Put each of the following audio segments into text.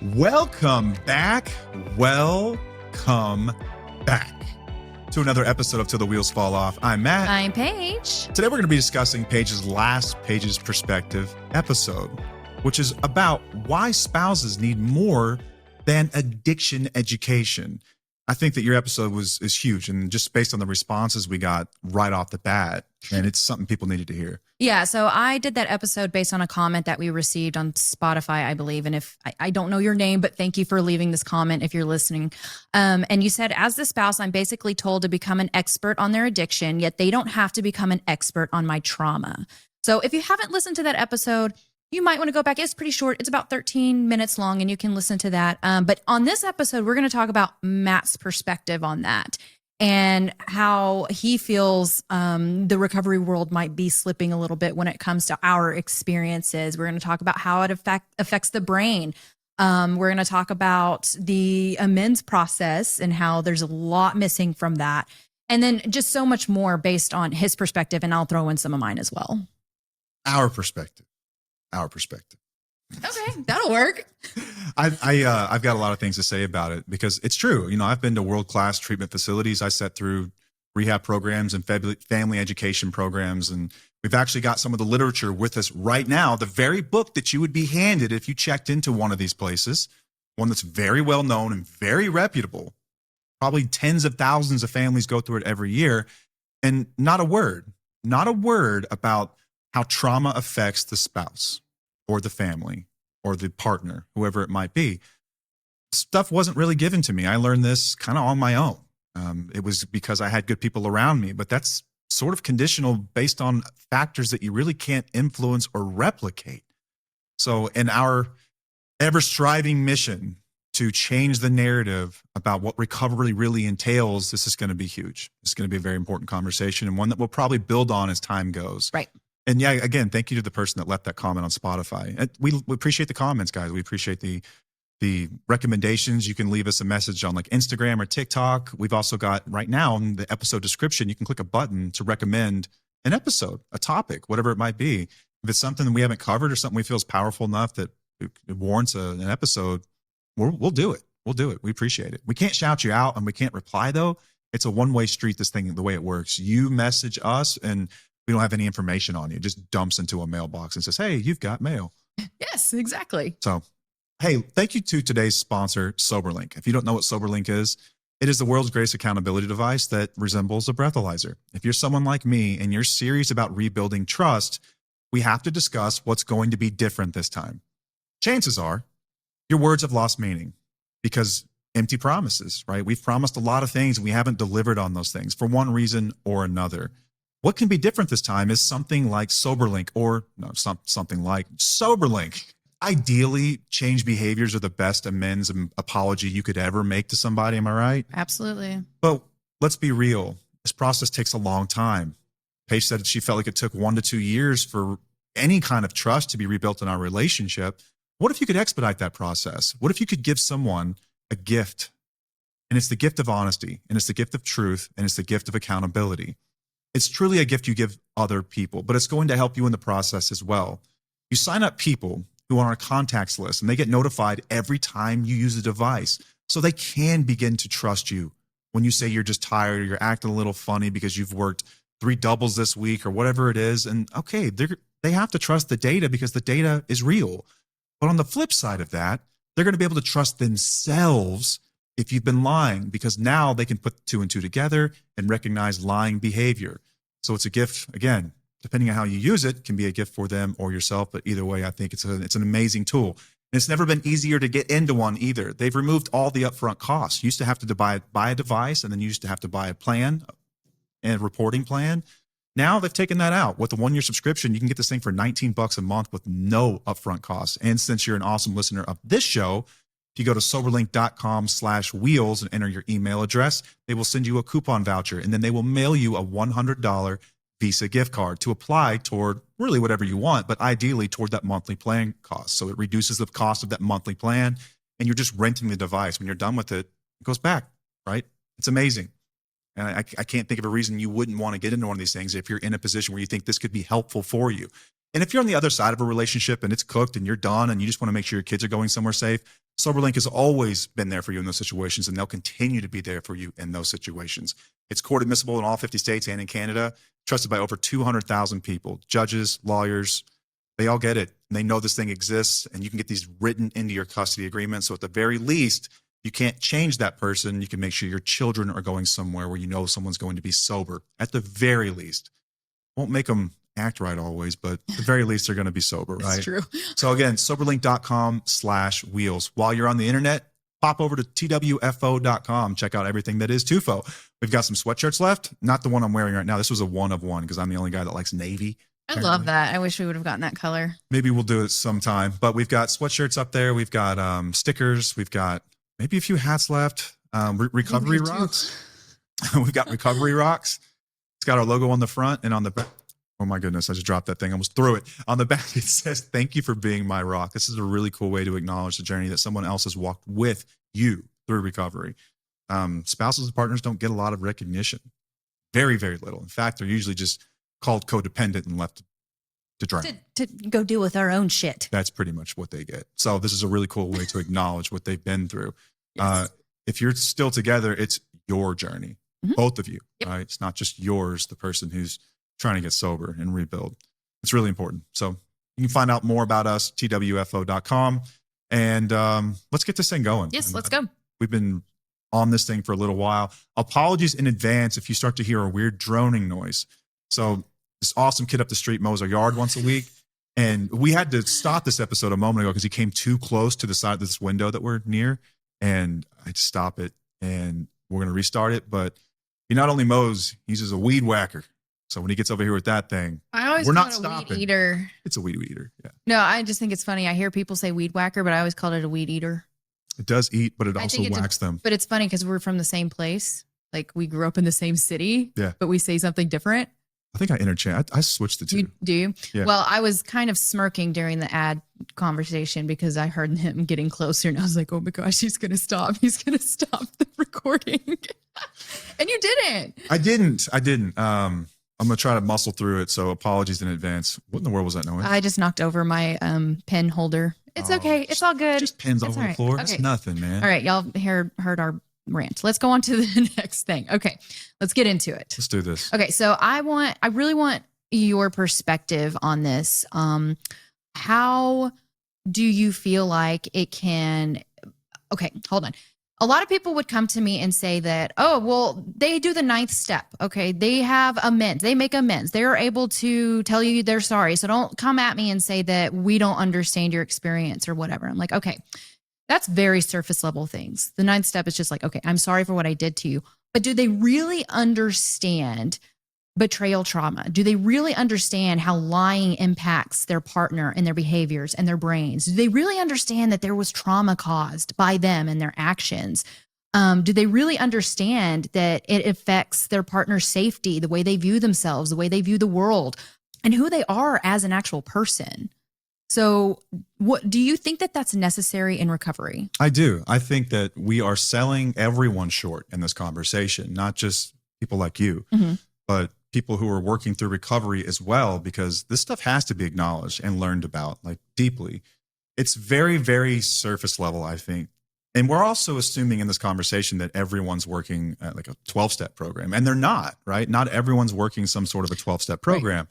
Welcome back. Welcome back to another episode of Till the Wheels Fall Off. I'm Matt. I'm Paige. Today we're going to be discussing Paige's last Paige's Perspective episode, which is about why spouses need more than addiction education. I think that your episode is huge, and just based on the responses we got right off the bat, and it's something people needed to hear. Yeah, so I did that episode based on a comment that we received on Spotify, I believe. And if I don't know your name, but thank you for leaving this comment if you're listening. And you said, as the spouse, I'm basically told to become an expert on their addiction, yet they don't have to become an expert on my trauma. So if you haven't listened to that episode, you might want to go back. It's pretty short. It's about 13 minutes long, and you can listen to that. But on this episode, we're going to talk about Matt's perspective on that and how he feels the recovery world might be slipping a little bit when it comes to our experiences. We're going to talk about how it affects the brain. We're going to talk about the amends process and how there's a lot missing from that. And then just so much more based on his perspective. And I'll throw in some of mine as well. Our perspective. Okay, that'll work. I've got a lot of things to say about it because it's true. You know, I've been to world-class treatment facilities. I sat through rehab programs and family education programs, and we've actually got some of the literature with us right now, the very book that you would be handed if you checked into one of these places, one that's very well known and very reputable. Probably tens of thousands of families go through it every year, and not a word about how trauma affects the spouse or the family or the partner, whoever it might be. Stuff wasn't really given to me. I learned this kind of on my own. It was because I had good people around me, but that's sort of conditional based on factors that you really can't influence or replicate. So in our ever-striving mission to change the narrative about what recovery really entails, this is going to be huge. It's going to be a very important conversation, and one that we'll probably build on as time goes. Right. And yeah, again, thank you to the person that left that comment on Spotify. And we appreciate the comments, guys. We appreciate the recommendations. You can leave us a message on like Instagram or TikTok. We've also got right now in the episode description, you can click a button to recommend an episode, a topic, whatever it might be. If it's something that we haven't covered or something we feel is powerful enough that it warrants an episode, we'll do it. We'll do it. We appreciate it. We can't shout you out and we can't reply though. It's a one-way street, this thing, the way it works. You message us and we don't have any information on you. It just dumps into a mailbox and says, hey, you've got mail. Yes, exactly. So, hey, thank you to today's sponsor, SoberLink. If you don't know what SoberLink is, it is the world's greatest accountability device that resembles a breathalyzer. If you're someone like me and you're serious about rebuilding trust, we have to discuss what's going to be different this time. Chances are your words have lost meaning because empty promises, right? We've promised a lot of things and we haven't delivered on those things for one reason or another. What can be different this time is something like SoberLink something like SoberLink. Ideally, change behaviors are the best amends and apology you could ever make to somebody. Am I right? Absolutely. But let's be real. This process takes a long time. Paige said she felt like it took 1 to 2 years for any kind of trust to be rebuilt in our relationship. What if you could expedite that process? What if you could give someone a gift? And it's the gift of honesty, and it's the gift of truth, and it's the gift of accountability. It's truly a gift you give other people, but it's going to help you in the process as well. You sign up people who are on a contacts list, and they get notified every time you use the device, so they can begin to trust you when you say you're just tired or you're acting a little funny because you've worked 3 doubles this week or whatever it is. And okay, they have to trust the data because the data is real. But on the flip side of that, they're going to be able to trust themselves if you've been lying, because now they can put 2 and 2 together and recognize lying behavior. So it's a gift, again, depending on how you use it, can be a gift for them or yourself. But either way, I think it's an amazing tool. And it's never been easier to get into one either. They've removed all the upfront costs. You used to have to buy a device, and then you used to have to buy a plan and reporting plan. Now they've taken that out. With a 1-year subscription, you can get this thing for $19 a month with no upfront costs. And since you're an awesome listener of this show, if you go to soberlink.com/wheels and enter your email address, they will send you a coupon voucher, and then they will mail you a $100 Visa gift card to apply toward really whatever you want, but ideally toward that monthly plan cost. So it reduces the cost of that monthly plan, and you're just renting the device. When you're done with it, it goes back, right? It's amazing. And I can't think of a reason you wouldn't want to get into one of these things if you're in a position where you think this could be helpful for you. And if you're on the other side of a relationship and it's cooked and you're done and you just want to make sure your kids are going somewhere safe, SoberLink has always been there for you in those situations, and they'll continue to be there for you in those situations. It's court admissible in all 50 states and in Canada, trusted by over 200,000 people, judges, lawyers. They all get it. And they know this thing exists, and you can get these written into your custody agreement. So at the very least, you can't change that person. You can make sure your children are going somewhere where you know someone's going to be sober. At the very least, won't make them act right always, but at the very least, they're going to be sober, right? That's true. So again, soberlink.com/wheels. While you're on the internet, pop over to twfo.com. Check out everything that is TUFO. We've got some sweatshirts left. Not the one I'm wearing right now. This was a one of one because I'm the only guy that likes navy. I love that. I wish we would have gotten that color. Maybe we'll do it sometime. But we've got sweatshirts up there. We've got stickers. We've got maybe a few hats left. Recovery rocks. We've got recovery rocks. It's got our logo on the front and on the back. Oh my goodness, I just dropped that thing. I almost threw it. On the back, it says, "Thank you for being my rock." This is a really cool way to acknowledge the journey that someone else has walked with you through recovery. Spouses and partners don't get a lot of recognition. Very, very little. In fact, they're usually just called codependent and left to drown. To go deal with our own shit. That's pretty much what they get. So this is a really cool way to acknowledge what they've been through. Yes. If you're still together, it's your journey, both of you, right? It's not just yours, the person who's trying to get sober and rebuild. It's really important. So you can find out more about us, twfo.com. And let's get this thing going. Yes, And, let's go. We've been on this thing for a little while. Apologies in advance if you start to hear a weird droning noise. So this awesome kid up the street mows our yard once a week. And we had to stop this episode a moment ago because he came too close to the side of this window that we're near. And I had to stop it, and we're going to restart it. But he not only mows, he's just a weed whacker. So when he gets over here with that thing, I always we're call not it a stopping. weed eater. It's a weed eater. Yeah. No, I just think it's funny. I hear people say weed whacker, but I always called it a weed eater. It does eat, but it I also think it whacks them. But it's funny because we're from the same place. Like we grew up in the same city. Yeah. But we say something different. I think I interchange. I switched the two. Do you? Yeah. Well, I was kind of smirking during the ad conversation because I heard him getting closer and I was like, oh my gosh, he's going to stop. He's going to stop the recording. And you didn't. I didn't. I'm going to try to muscle through it. So apologies in advance. What in the world was that noise? I just knocked over my pen holder. It's okay. It's all good. Just pins It's over all the right. floor. Okay. It's nothing, man. All right. Y'all heard our rant. Let's go on to the next thing. Okay. Let's get into it. Let's do this. Okay. So I really want your perspective on this. How do you feel like it can, okay, hold on. A lot of people would come to me and say that, oh, well, they do the 9th step. Okay. They have amends. They make amends. They're able to tell you they're sorry. So don't come at me and say that we don't understand your experience or whatever. I'm like, okay, that's very surface level things. The 9th step is just like, okay, I'm sorry for what I did to you. But do they really understand betrayal trauma? Do they really understand how lying impacts their partner and their behaviors and their brains? Do they really understand that there was trauma caused by them and their actions? Do they really understand that it affects their partner's safety, the way they view themselves, the way they view the world, and who they are as an actual person? So what do you think that that's necessary in recovery? I do. I think that we are selling everyone short in this conversation, not just people like you, but people who are working through recovery as well, because this stuff has to be acknowledged and learned about like deeply. It's very, very surface level, I think. And we're also assuming in this conversation that everyone's working at like a 12-step program, and they're not, right? Not everyone's working some sort of a 12-step program.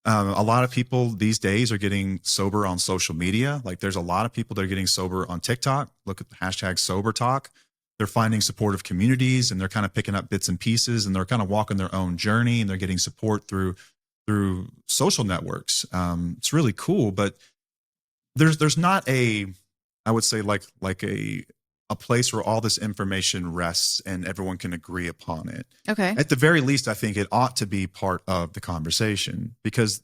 Right. A lot of people these days are getting sober on social media. Like there's a lot of people that are getting sober on TikTok. Look at the hashtag sober talk. They're finding supportive communities, and they're kind of picking up bits and pieces, and they're kind of walking their own journey, and they're getting support through social networks. It's really cool, but there's not a, I would say like a place where all this information rests and everyone can agree upon it. Okay. At the very least, I think it ought to be part of the conversation, because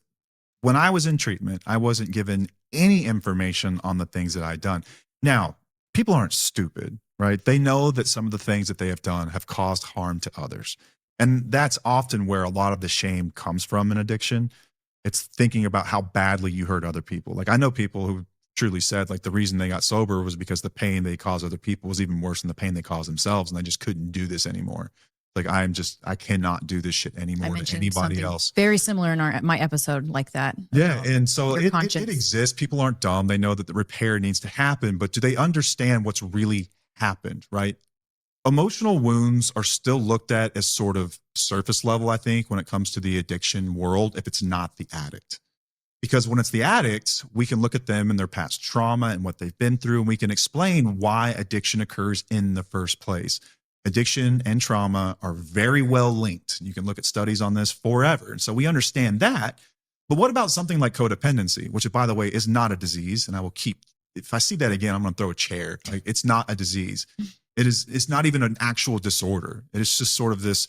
when I was in treatment, I wasn't given any information on the things that I'd done. Now, people aren't stupid, right? They know that some of the things that they have done have caused harm to others. And that's often where a lot of the shame comes from in addiction. It's thinking about how badly you hurt other people. Like I know people who truly said like the reason they got sober was because the pain they caused other people was even worse than the pain they caused themselves, and they just couldn't do this anymore. Like I cannot do this shit I anymore to mentioned anybody something else. very similar in my episode like that. Yeah. about And so your it conscience. exists. People aren't dumb. They know that the repair needs to happen, but do they understand what's really happened? Right. Emotional wounds are still looked at as sort of surface level, I think, when it comes to the addiction world, if it's not the addict. Because when it's the addict, we can look at them and their past trauma and what they've been through, and we can explain why addiction occurs in the first place. Addiction and trauma are very well linked. You can look at studies on this forever. And so we understand that. But what about something like codependency, which, by the way, is not a disease? And I will keep, if I see that again, I'm going to throw a chair. Like, it's not a disease. It's not even an actual disorder. It is just sort of this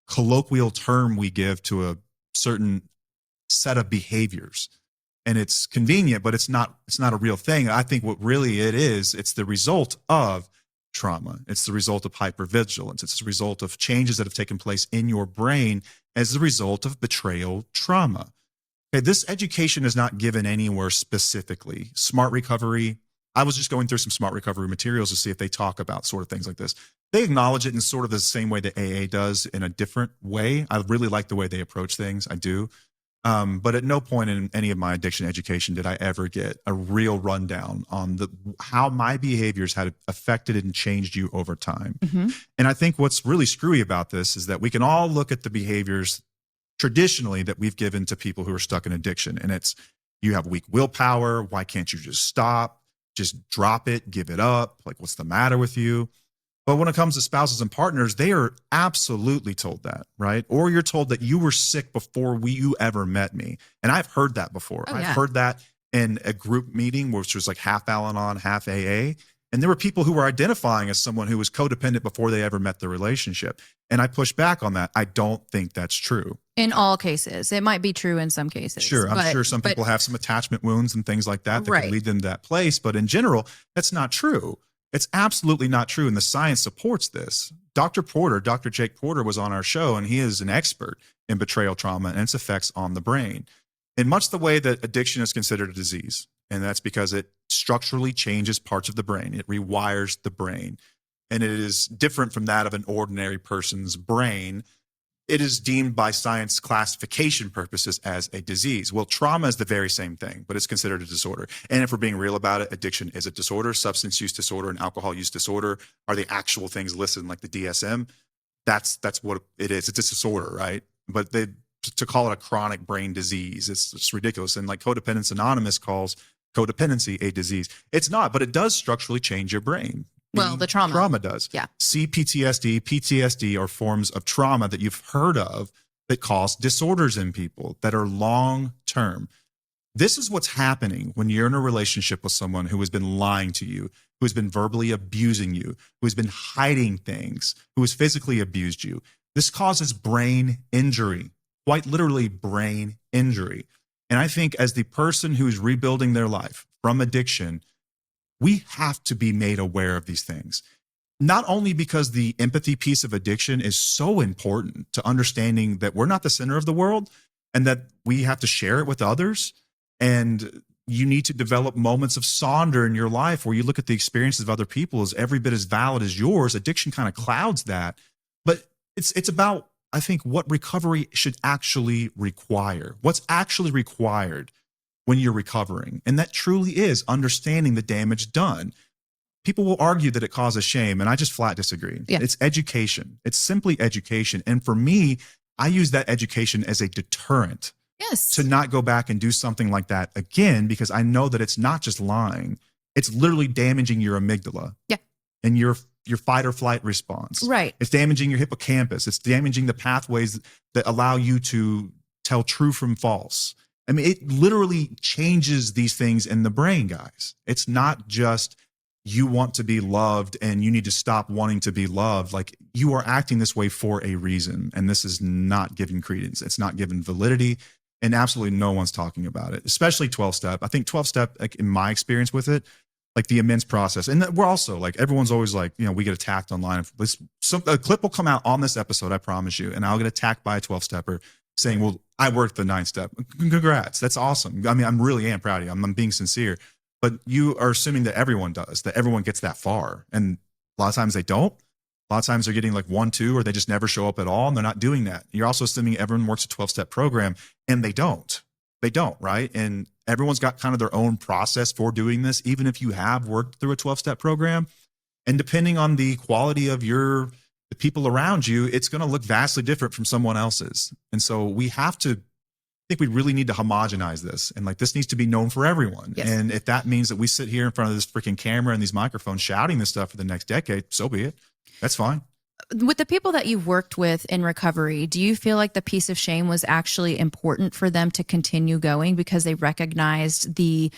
colloquial term we give to a certain set of behaviors. And it's convenient, but it's not a real thing. I think what really it is, it's the result of trauma. It's the result of hypervigilance. It's the result of changes that have taken place in your brain as a result of betrayal trauma. Okay, this education is not given anywhere specifically. Smart recovery, I was just going through some smart recovery materials to see if they talk about sort of things like this. They acknowledge it in sort of the same way that AA does, in a different way. I really like the way they approach things. I do. But at no point in any of my addiction education did I ever get a real rundown on how my behaviors had affected and changed you over time. Mm-hmm. And I think what's really screwy about this is that we can all look at the behaviors traditionally that we've given to people who are stuck in addiction. And it's, you have weak willpower. Why can't you just stop? Just drop it, give it up. Like, what's the matter with you? But when it comes to spouses and partners, they are absolutely told that, right? Or you're told that you were sick before you ever met me. And I've heard that before. Oh, I've yeah. heard that in a group meeting, which was like half Al-Anon, half AA. And there were people who were identifying as someone who was codependent before they ever met the relationship. And I push back on that. I don't think that's true. In all cases. It might be true in some cases. Sure. I'm sure some people have some attachment wounds and things like that Right. can lead them to that place. But in general, that's not true. It's absolutely not true. And the science supports this. Dr. Jake Porter was on our show, and he is an expert in betrayal trauma and its effects on the brain, in much the way that addiction is considered a disease. And that's because it structurally changes parts of the brain. It rewires the brain. And it is different from that of an ordinary person's brain. It is deemed by science classification purposes as a disease. Well, trauma is the very same thing, but it's considered a disorder. And if we're being real about it, addiction is a disorder. Substance use disorder and alcohol use disorder are the actual things listed in like the DSM. That's what it is. It's a disorder, right? But to call it a chronic brain disease, it's ridiculous. And like Codependence Anonymous calls codependency a disease. It's not, but it does structurally change your brain. Well, the trauma. Trauma does. Yeah. CPTSD, PTSD are forms of trauma that you've heard of that cause disorders in people that are long term. This is what's happening when you're in a relationship with someone who has been lying to you, who has been verbally abusing you, who has been hiding things, who has physically abused you. This causes brain injury, quite literally brain injury. And I think as the person who is rebuilding their life from addiction, we have to be made aware of these things. Not only because the empathy piece of addiction is so important to understanding that we're not the center of the world and that we have to share it with others. And you need to develop moments of sonder in your life where you look at the experiences of other people as every bit as valid as yours. Addiction kind of clouds that. But it's about, I think, what recovery should actually require. What's actually required when you're recovering. And that truly is understanding the damage done. People will argue that it causes shame, and I just flat disagree. Yeah. It's education. It's simply education. And for me, I use that education as a deterrent Yes. to not go back and do something like that again, because I know that it's not just lying. It's literally damaging your amygdala. Yeah. And your fight or flight response. Right. It's damaging your hippocampus. It's damaging the pathways that allow you to tell true from false. I mean, it literally changes these things in the brain, guys. It's not just you want to be loved and you need to stop wanting to be loved. Like, you are acting this way for a reason. And this is not given credence. It's not given validity. And absolutely no one's talking about it, especially 12-step. I think 12-step, like in my experience with it, like the amends process. And we're also like, everyone's always like, we get attacked online. A clip will come out on this episode, I promise you. And I'll get attacked by a 12-stepper saying, well, I worked the 9-step. Congrats. That's awesome. I mean, I'm really am proud of you. I'm being sincere. But you are assuming that everyone does, that everyone gets that far. And a lot of times they don't. A lot of times they're getting like 1, 2, or they just never show up at all. And they're not doing that. You're also assuming everyone works a 12-step program, and they don't. They don't, right? And everyone's got kind of their own process for doing this, even if you have worked through a 12-step program. And depending on the quality of the people around you, it's going to look vastly different from someone else's. And so we have to, I think we really need to homogenize this. And like, this needs to be known for everyone. Yes. And if that means that we sit here in front of this freaking camera and these microphones shouting this stuff for the next decade, so be it. That's fine. With the people that you've worked with in recovery, do you feel like the piece of shame was actually important for them to continue going because they recognized the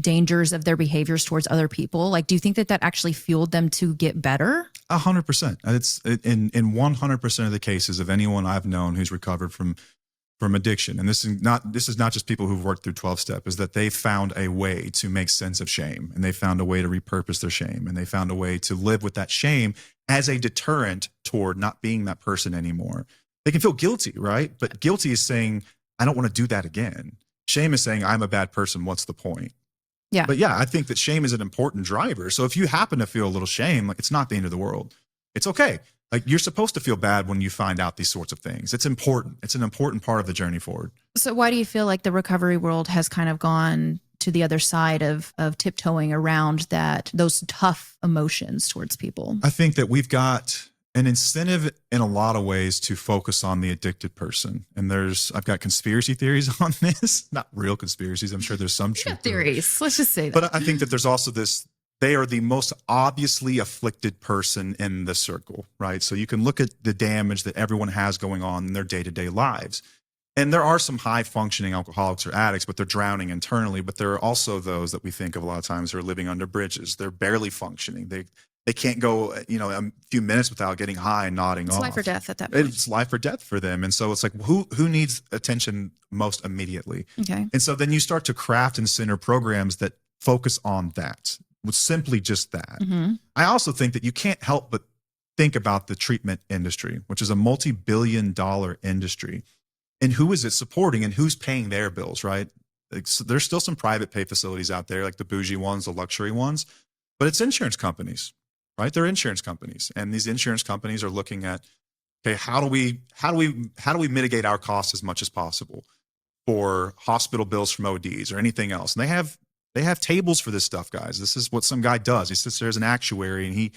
dangers of their behaviors towards other people? Like, do you think that actually fueled them to get better? 100%. It's in 100% of the cases of anyone I've known who's recovered from addiction. And this is not just people who've worked through 12-step, is that they found a way to make sense of shame, and they found a way to repurpose their shame, and they found a way to live with that shame as a deterrent toward not being that person anymore. They can feel guilty, right? But guilty is saying, I don't want to do that again. Shame is saying, I'm a bad person. What's the point? Yeah. But yeah, I think that shame is an important driver. So if you happen to feel a little shame, like, it's not the end of the world. It's okay. Like, you're supposed to feel bad when you find out these sorts of things. It's important. It's an important part of the journey forward. So why do you feel like the recovery world has kind of gone to the other side of tiptoeing around those tough emotions towards people? I think that we've got an incentive in a lot of ways to focus on the addicted person. And I've got conspiracy theories on this, not real conspiracies. I'm sure there's some truth theories. Let's just say that. But I think that there's also they are the most obviously afflicted person in the circle, right? So you can look at the damage that everyone has going on in their day-to-day lives. And there are some high functioning alcoholics or addicts, but they're drowning internally. But there are also those that we think of a lot of times who are living under bridges. They're barely functioning. They can't go, a few minutes without getting high and nodding off. It's life or death at that point. It's life or death for them. And so it's like, who needs attention most immediately? Okay. And so then you start to craft and center programs that focus on that, with simply just that. Mm-hmm. I also think that you can't help but think about the treatment industry, which is a multi-billion-dollar industry. And who is it supporting, and who's paying their bills, right? Like, so there's still some private pay facilities out there, like the bougie ones, the luxury ones, but it's insurance companies, right? They're insurance companies. And these insurance companies are looking at, okay, how do we mitigate our costs as much as possible for hospital bills from ODs or anything else? And they have tables for this stuff, guys. This is what some guy does. He sits there as an actuary and he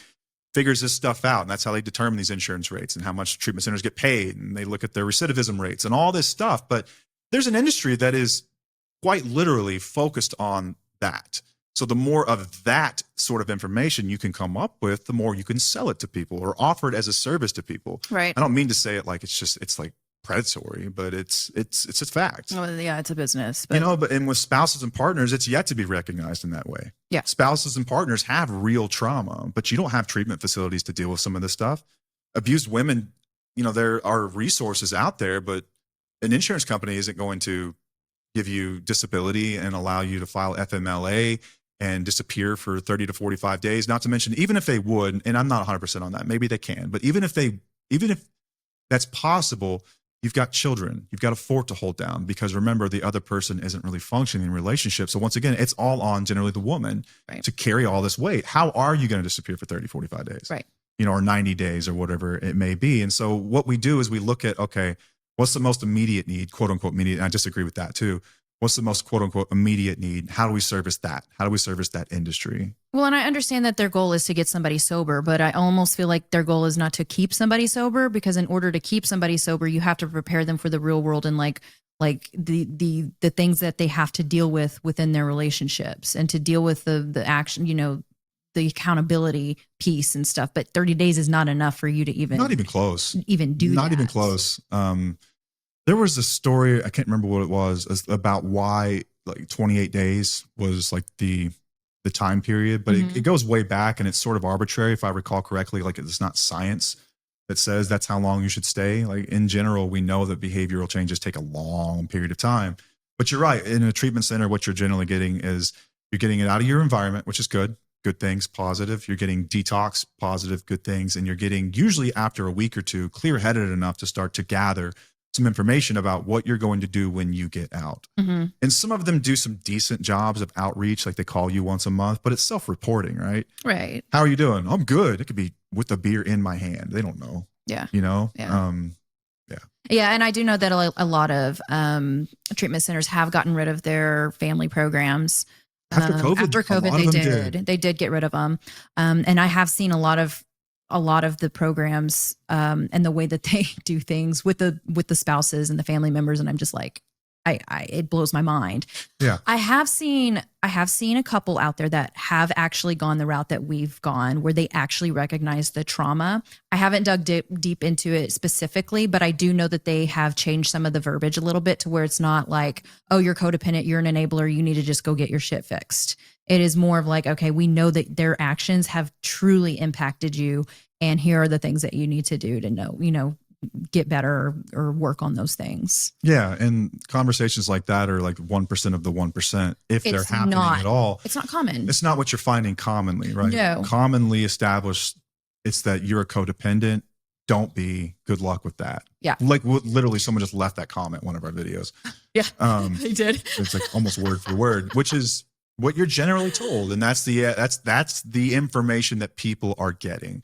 figures this stuff out. And that's how they determine these insurance rates and how much treatment centers get paid. And they look at their recidivism rates and all this stuff. But there's an industry that is quite literally focused on that. So the more of that sort of information you can come up with, the more you can sell it to people or offer it as a service to people. Right. I don't mean to say it like it's like predatory, but it's a fact. Well, yeah, it's a business. But And with spouses and partners, it's yet to be recognized in that way. Yeah. Spouses and partners have real trauma, but you don't have treatment facilities to deal with some of this stuff. Abused women, there are resources out there, but an insurance company isn't going to give you disability and allow you to file FMLA and disappear for 30 to 45 days. Not to mention, even if they would, and I'm not 100% on that, maybe they can, but even if that's possible, you've got children, you've got a fort to hold down, because remember, the other person isn't really functioning in relationship. So once again, it's all on generally the woman to carry all this weight. How are you going to disappear for 30, 45 days? Right. Or 90 days or whatever it may be. And so what we do is we look at, okay, what's the most immediate need, quote unquote immediate? And I disagree with that too. What's the most quote unquote immediate need? How do we service that? How do we service that industry? Well, and I understand that their goal is to get somebody sober, but I almost feel like their goal is not to keep somebody sober, because in order to keep somebody sober, you have to prepare them for the real world and like the things that they have to deal with within their relationships, and to deal with the action, the accountability piece and stuff. But 30 days is not enough for you to not even close, even do not that. even close. There was a story, I can't remember what it was, about why like 28 days was like the time period, but it goes way back, and it's sort of arbitrary, if I recall correctly. Like, it's not science that says that's how long you should stay. Like, in general, we know that behavioral changes take a long period of time. But you're right, in a treatment center, what you're generally getting is you're getting it out of your environment, which is good things, positive. You're getting detox, positive, good things. And you're getting, usually after a week or two, clear-headed enough to start to gather some information about what you're going to do when you get out. Mm-hmm. And some of them do some decent jobs of outreach, like they call you once a month, but it's self-reporting, right? Right. How are you doing? I'm good. It could be with a beer in my hand. They don't know. Yeah. You know? Yeah. Yeah. And I do know that a lot of treatment centers have gotten rid of their family programs. After COVID, they did get rid of them. And I have seen a lot of the programs and the way that they do things with the spouses and the family members. And I'm just like, it blows my mind. Yeah. I have seen a couple out there that have actually gone the route that we've gone, where they actually recognize the trauma. I haven't dug deep into it specifically, but I do know that they have changed some of the verbiage a little bit to where it's not like, oh, you're codependent, you're an enabler, you need to just go get your shit fixed. It is more of like, okay, we know that their actions have truly impacted you, and here are the things that you need to do to know, get better or work on those things. Yeah. And conversations like that are like 1% of the 1%, if they're happening at all. It's not common. It's not what you're finding commonly, right? No. Commonly established, it's that you're a codependent. Don't be. Good luck with that. Yeah. Like literally someone just left that comment in one of our videos. Yeah, they did. It's like almost word for word, which is what you're generally told. And that's the information that people are getting.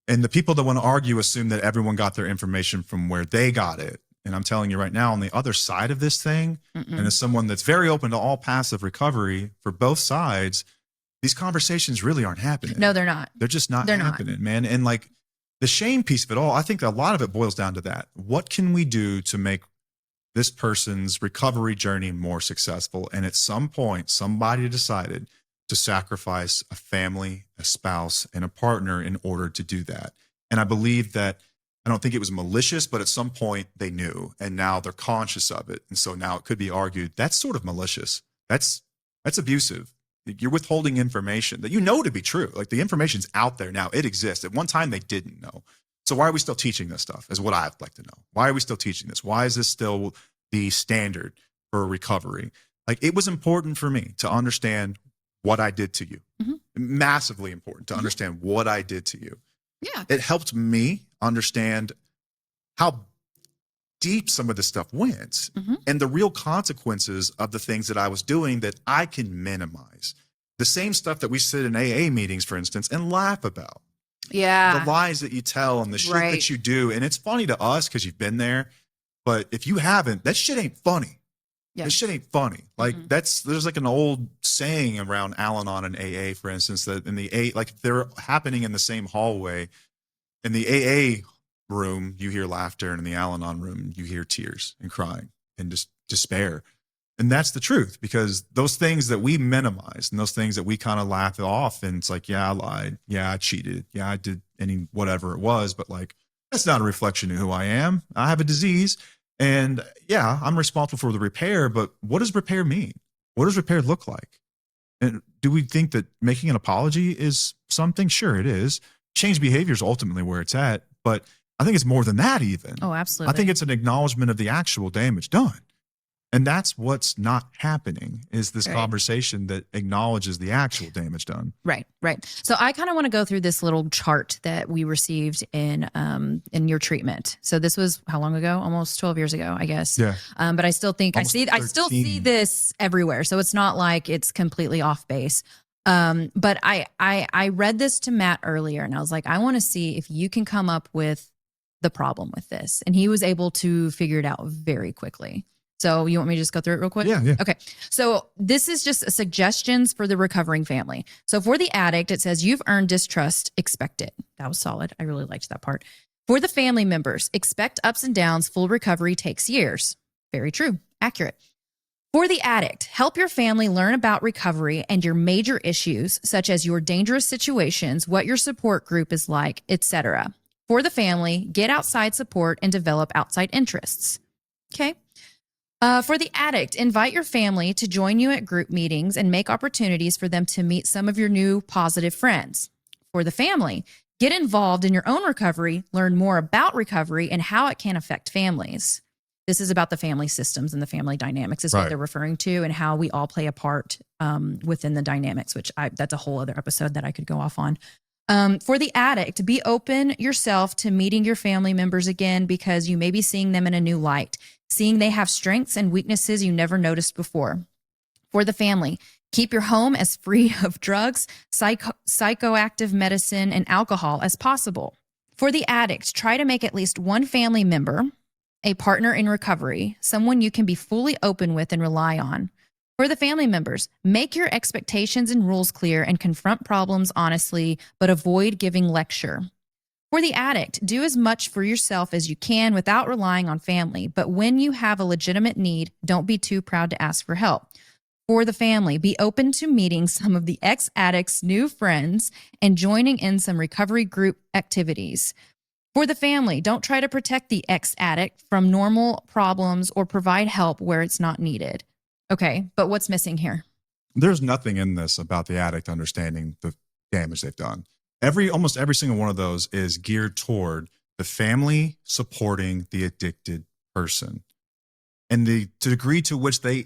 And the people that want to argue assume that everyone got their information from where they got it. And I'm telling you right now, on the other side of this thing, and as someone that's very open to all passive recovery for both sides, these conversations really aren't happening. No, they're not. They're just not happening, man. And like the shame piece of it all, I think a lot of it boils down to that. What can we do to make this person's recovery journey more successful? And at some point, somebody decided to sacrifice a family, a spouse, and a partner in order to do that. And I believe that, I don't think it was malicious, but at some point they knew, and now they're conscious of it. And so now it could be argued that's sort of malicious. That's abusive. You're withholding information that you know to be true. Like the information's out there now. It exists. At one time they didn't know. So why are we still teaching this stuff is what I'd like to know. Why are we still teaching this? Why is this still the standard for recovery? Like it was important for me to understand what I did to you. Massively important to understand what I did to you. Yeah. It helped me understand how deep some of this stuff went and the real consequences of the things that I was doing that I can minimize. The same stuff that we sit in AA meetings, for instance, and laugh about. Yeah. The lies that you tell and the shit that you do. And it's funny to us because you've been there. But if you haven't, that shit ain't funny. Yeah. This shit ain't funny. Like there's like an old saying around Al-Anon and AA, for instance, that in the like they're happening in the same hallway. In the AA room, you hear laughter, and in the Al-Anon room, you hear tears and crying and just despair. And that's the truth, because those things that we minimize and those things that we kind of laugh off, and it's like, yeah, I lied. Yeah, I cheated. Yeah, I did whatever it was. But like, that's not a reflection of who I am. I have a disease. And yeah, I'm responsible for the repair, but what does repair mean? What does repair look like? And do we think that making an apology is something? Sure, it is. Change behavior is ultimately where it's at, but I think it's more than that even. Oh, absolutely. I think it's an acknowledgement of the actual damage done. And that's what's not happening, is this conversation that acknowledges the actual damage done. Right. So I kind of want to go through this little chart that we received in your treatment. So this was how long ago? Almost 12 years ago, I guess. Yeah. But I still think I still see this everywhere. So it's not like it's completely off base. But I read this to Matt earlier, and I was like, I want to see if you can come up with the problem with this. And he was able to figure it out very quickly. So you want me to just go through it real quick? Yeah. Okay. So this is just suggestions for the recovering family. So for the addict, it says, you've earned distrust, expect it. That was solid. I really liked that part. For the family members, expect ups and downs. Full recovery takes years. Very true. Accurate. For the addict, help your family learn about recovery and your major issues, such as your dangerous situations, what your support group is like, etc. For the family, get outside support and develop outside interests. Okay. For the addict, invite your family to join you at group meetings and make opportunities for them to meet some of your new positive friends. For the family, get involved in your own recovery, learn more about recovery and how it can affect families. This is about the family systems and the family dynamics is what they're referring to, and how we all play a part within the dynamics, which that's a whole other episode that I could go off on. For the addict, be open yourself to meeting your family members again, because you may be seeing them in a new light, seeing they have strengths and weaknesses you never noticed before. For the family, Keep your home as free of drugs, psychoactive medicine, and alcohol as possible. For the addict, try to make at least one family member, a partner in recovery, someone you can be fully open with and rely on. For the family members, make your expectations and rules clear and confront problems honestly, but avoid giving lecture. For the addict, do as much for yourself as you can without relying on family, but when you have a legitimate need, don't be too proud to ask for help. For the family, be open to meeting some of the ex-addicts' new friends and joining in some recovery group activities. For the family, don't try to protect the ex-addict from normal problems or provide help where it's not needed. Okay, but what's missing here? There's nothing in this about the addict understanding the damage they've done. Almost every single one of those is geared toward the family supporting the addicted person. And the degree to which they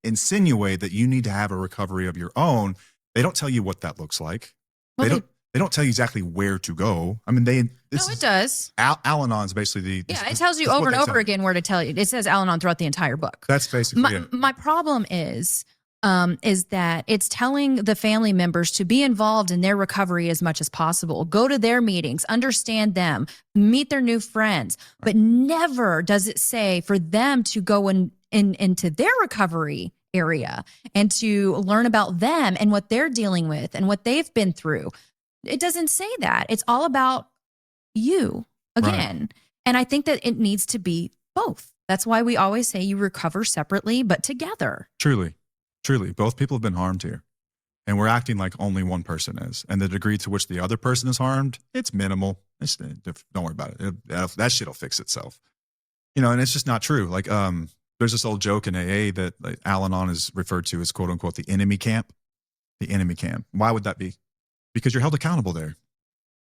insinuate that you need to have a recovery of your own, they don't tell you what that looks like. Well, They don't tell you exactly where to go. I mean, no, it does. Al-Anon's basically it tells you over and over again where to tell you. It says Al-Anon throughout the entire book. That's basically it. My problem is that it's telling the family members to be involved in their recovery as much as possible. Go to their meetings, understand them, meet their new friends, but never does it say for them to go into their recovery area and to learn about them and what they're dealing with and what they've been through. It doesn't say that. It's all about you again. Right. And I think that it needs to be both. That's why we always say you recover separately, but together. Truly. Both people have been harmed here. And we're acting like only one person is. And the degree to which the other person is harmed, it's minimal. Don't worry about it. That shit will fix itself. And it's just not true. Like, there's this old joke in AA that like, Al-Anon is referred to as quote unquote the enemy camp. The enemy camp. Why would that be? Because you're held accountable there.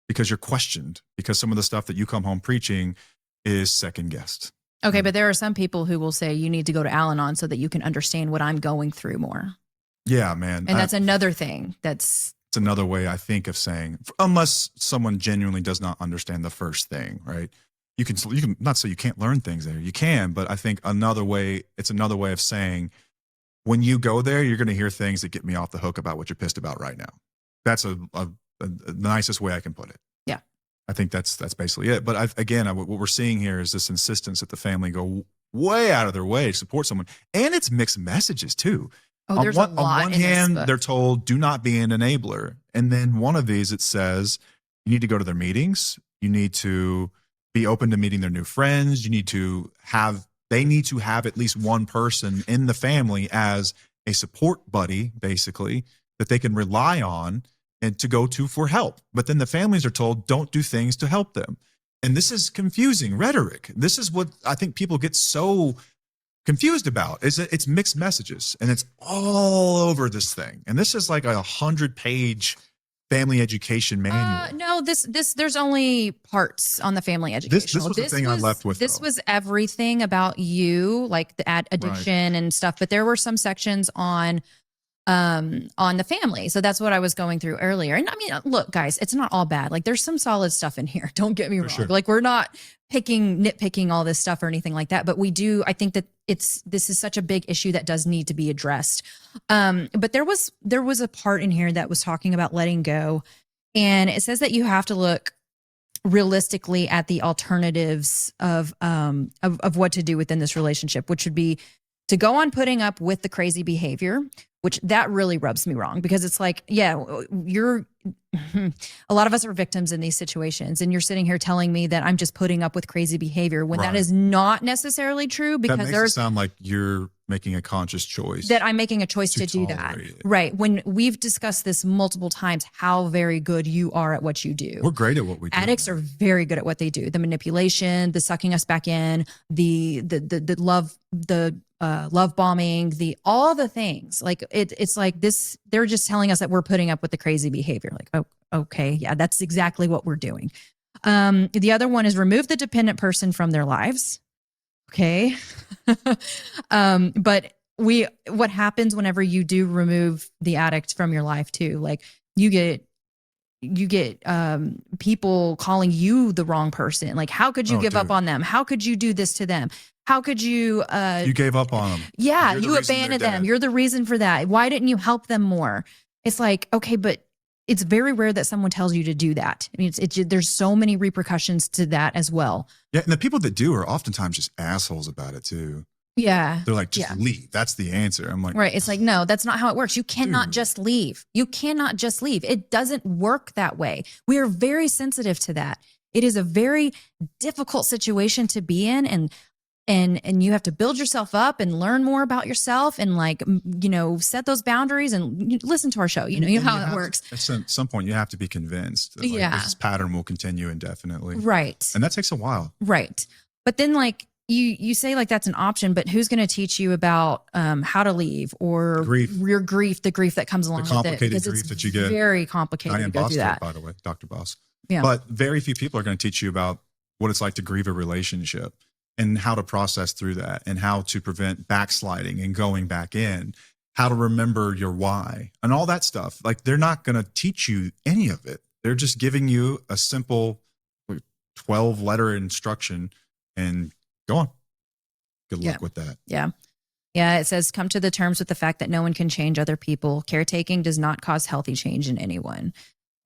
Because you're questioned. Because some of the stuff that you come home preaching is second guessed. Okay, but there are some people who will say you need to go to Al-Anon so that you can understand what I'm going through more. Yeah, man. And that's another thing. It's another way I think of saying, unless someone genuinely does not understand the first thing, right? You can not say you can't learn things there. You can, but I think it's another way of saying when you go there, you're going to hear things that get me off the hook about what you're pissed about right now. That's the nicest way I can put it. Yeah. I think that's basically it. But what we're seeing here is this insistence that the family go way out of their way to support someone. And it's mixed messages too. Oh, there's a lot. On one hand, they're told, do not be an enabler. And then one of these, it says, you need to go to their meetings. You need to be open to meeting their new friends. They need to have at least one person in the family as a support buddy, basically, that they can rely on and to go to for help. But then the families are told, don't do things to help them. And this is confusing rhetoric. This is what I think people get so confused about, is that it's mixed messages and it's all over this thing. And this is like a 100-page family education manual. No, there's only parts on the family education. This was the thing I left with. This was everything about you, like the addiction and stuff. But there were some sections on the family. So that's what I was going through earlier. And I mean, look, guys, it's not all bad. Like there's some solid stuff in here. Don't get me wrong. Sure. Like we're not nitpicking all this stuff or anything like that. But I think that this is such a big issue that does need to be addressed. But there was a part in here that was talking about letting go. And it says that you have to look realistically at the alternatives of what to do within this relationship, which would be to go on putting up with the crazy behavior, which that really rubs me wrong because it's like, yeah, a lot of us are victims in these situations. And you're sitting here telling me that I'm just putting up with crazy behavior when that is not necessarily true, because that makes it sound like you're making a conscious choice. That I'm making a choice to do that. Right. When we've discussed this multiple times, how very good you are at what you do. We're great at what we do. Addicts are very good at what they do. The manipulation, the sucking us back in, the love bombing, all the things. Like it's like this, they're just telling us that we're putting up with the crazy behavior. Like, oh, okay, yeah, that's exactly what we're doing. The other one is remove the dependent person from their lives. Okay. But what happens whenever you do remove the addict from your life too? Like you get people calling you the wrong person. Like, how could you give up on them? How could you do this to them? How could you You gave up on them. yeah, You're the you reason they're abandoned them. dead. You're the reason for that. Why didn't you help them more? It's like, okay, but it's very rare that someone tells you to do that. I mean, there's so many repercussions to that as well. Yeah, and the people that do are oftentimes just assholes about it too. Yeah. They're like, just Yeah. leave. That's the answer. I'm like, Right. It's like, no, that's not how it works. You cannot Dude. just leave. You cannot just leave. It doesn't work that way. We are very sensitive to that. It is a very difficult situation to be in, and you have to build yourself up and learn more about yourself and like, you know, set those boundaries and listen to our show. You know how it works. At some point, you have to be convinced that Yeah. this pattern will continue indefinitely. Right. And that takes a while. Right. But then like you say like that's an option, but who's going to teach you about how to leave or Grief. your grief, the grief that comes along with it? complicated Because grief it's that you get. very complicated Diane to go Boss through did, that. by the way, Dr. Boss. Yeah. But very few people are going to teach you about what it's like to grieve a relationship and how to process through that and how to prevent backsliding and going back in, how to remember your why and all that stuff. Like they're not going to teach you any of it. They're just giving you a simple 12-letter instruction and go on. Good luck with that. Yeah. Yeah. It says, come to the terms with the fact that no one can change other people. Caretaking does not cause healthy change in anyone.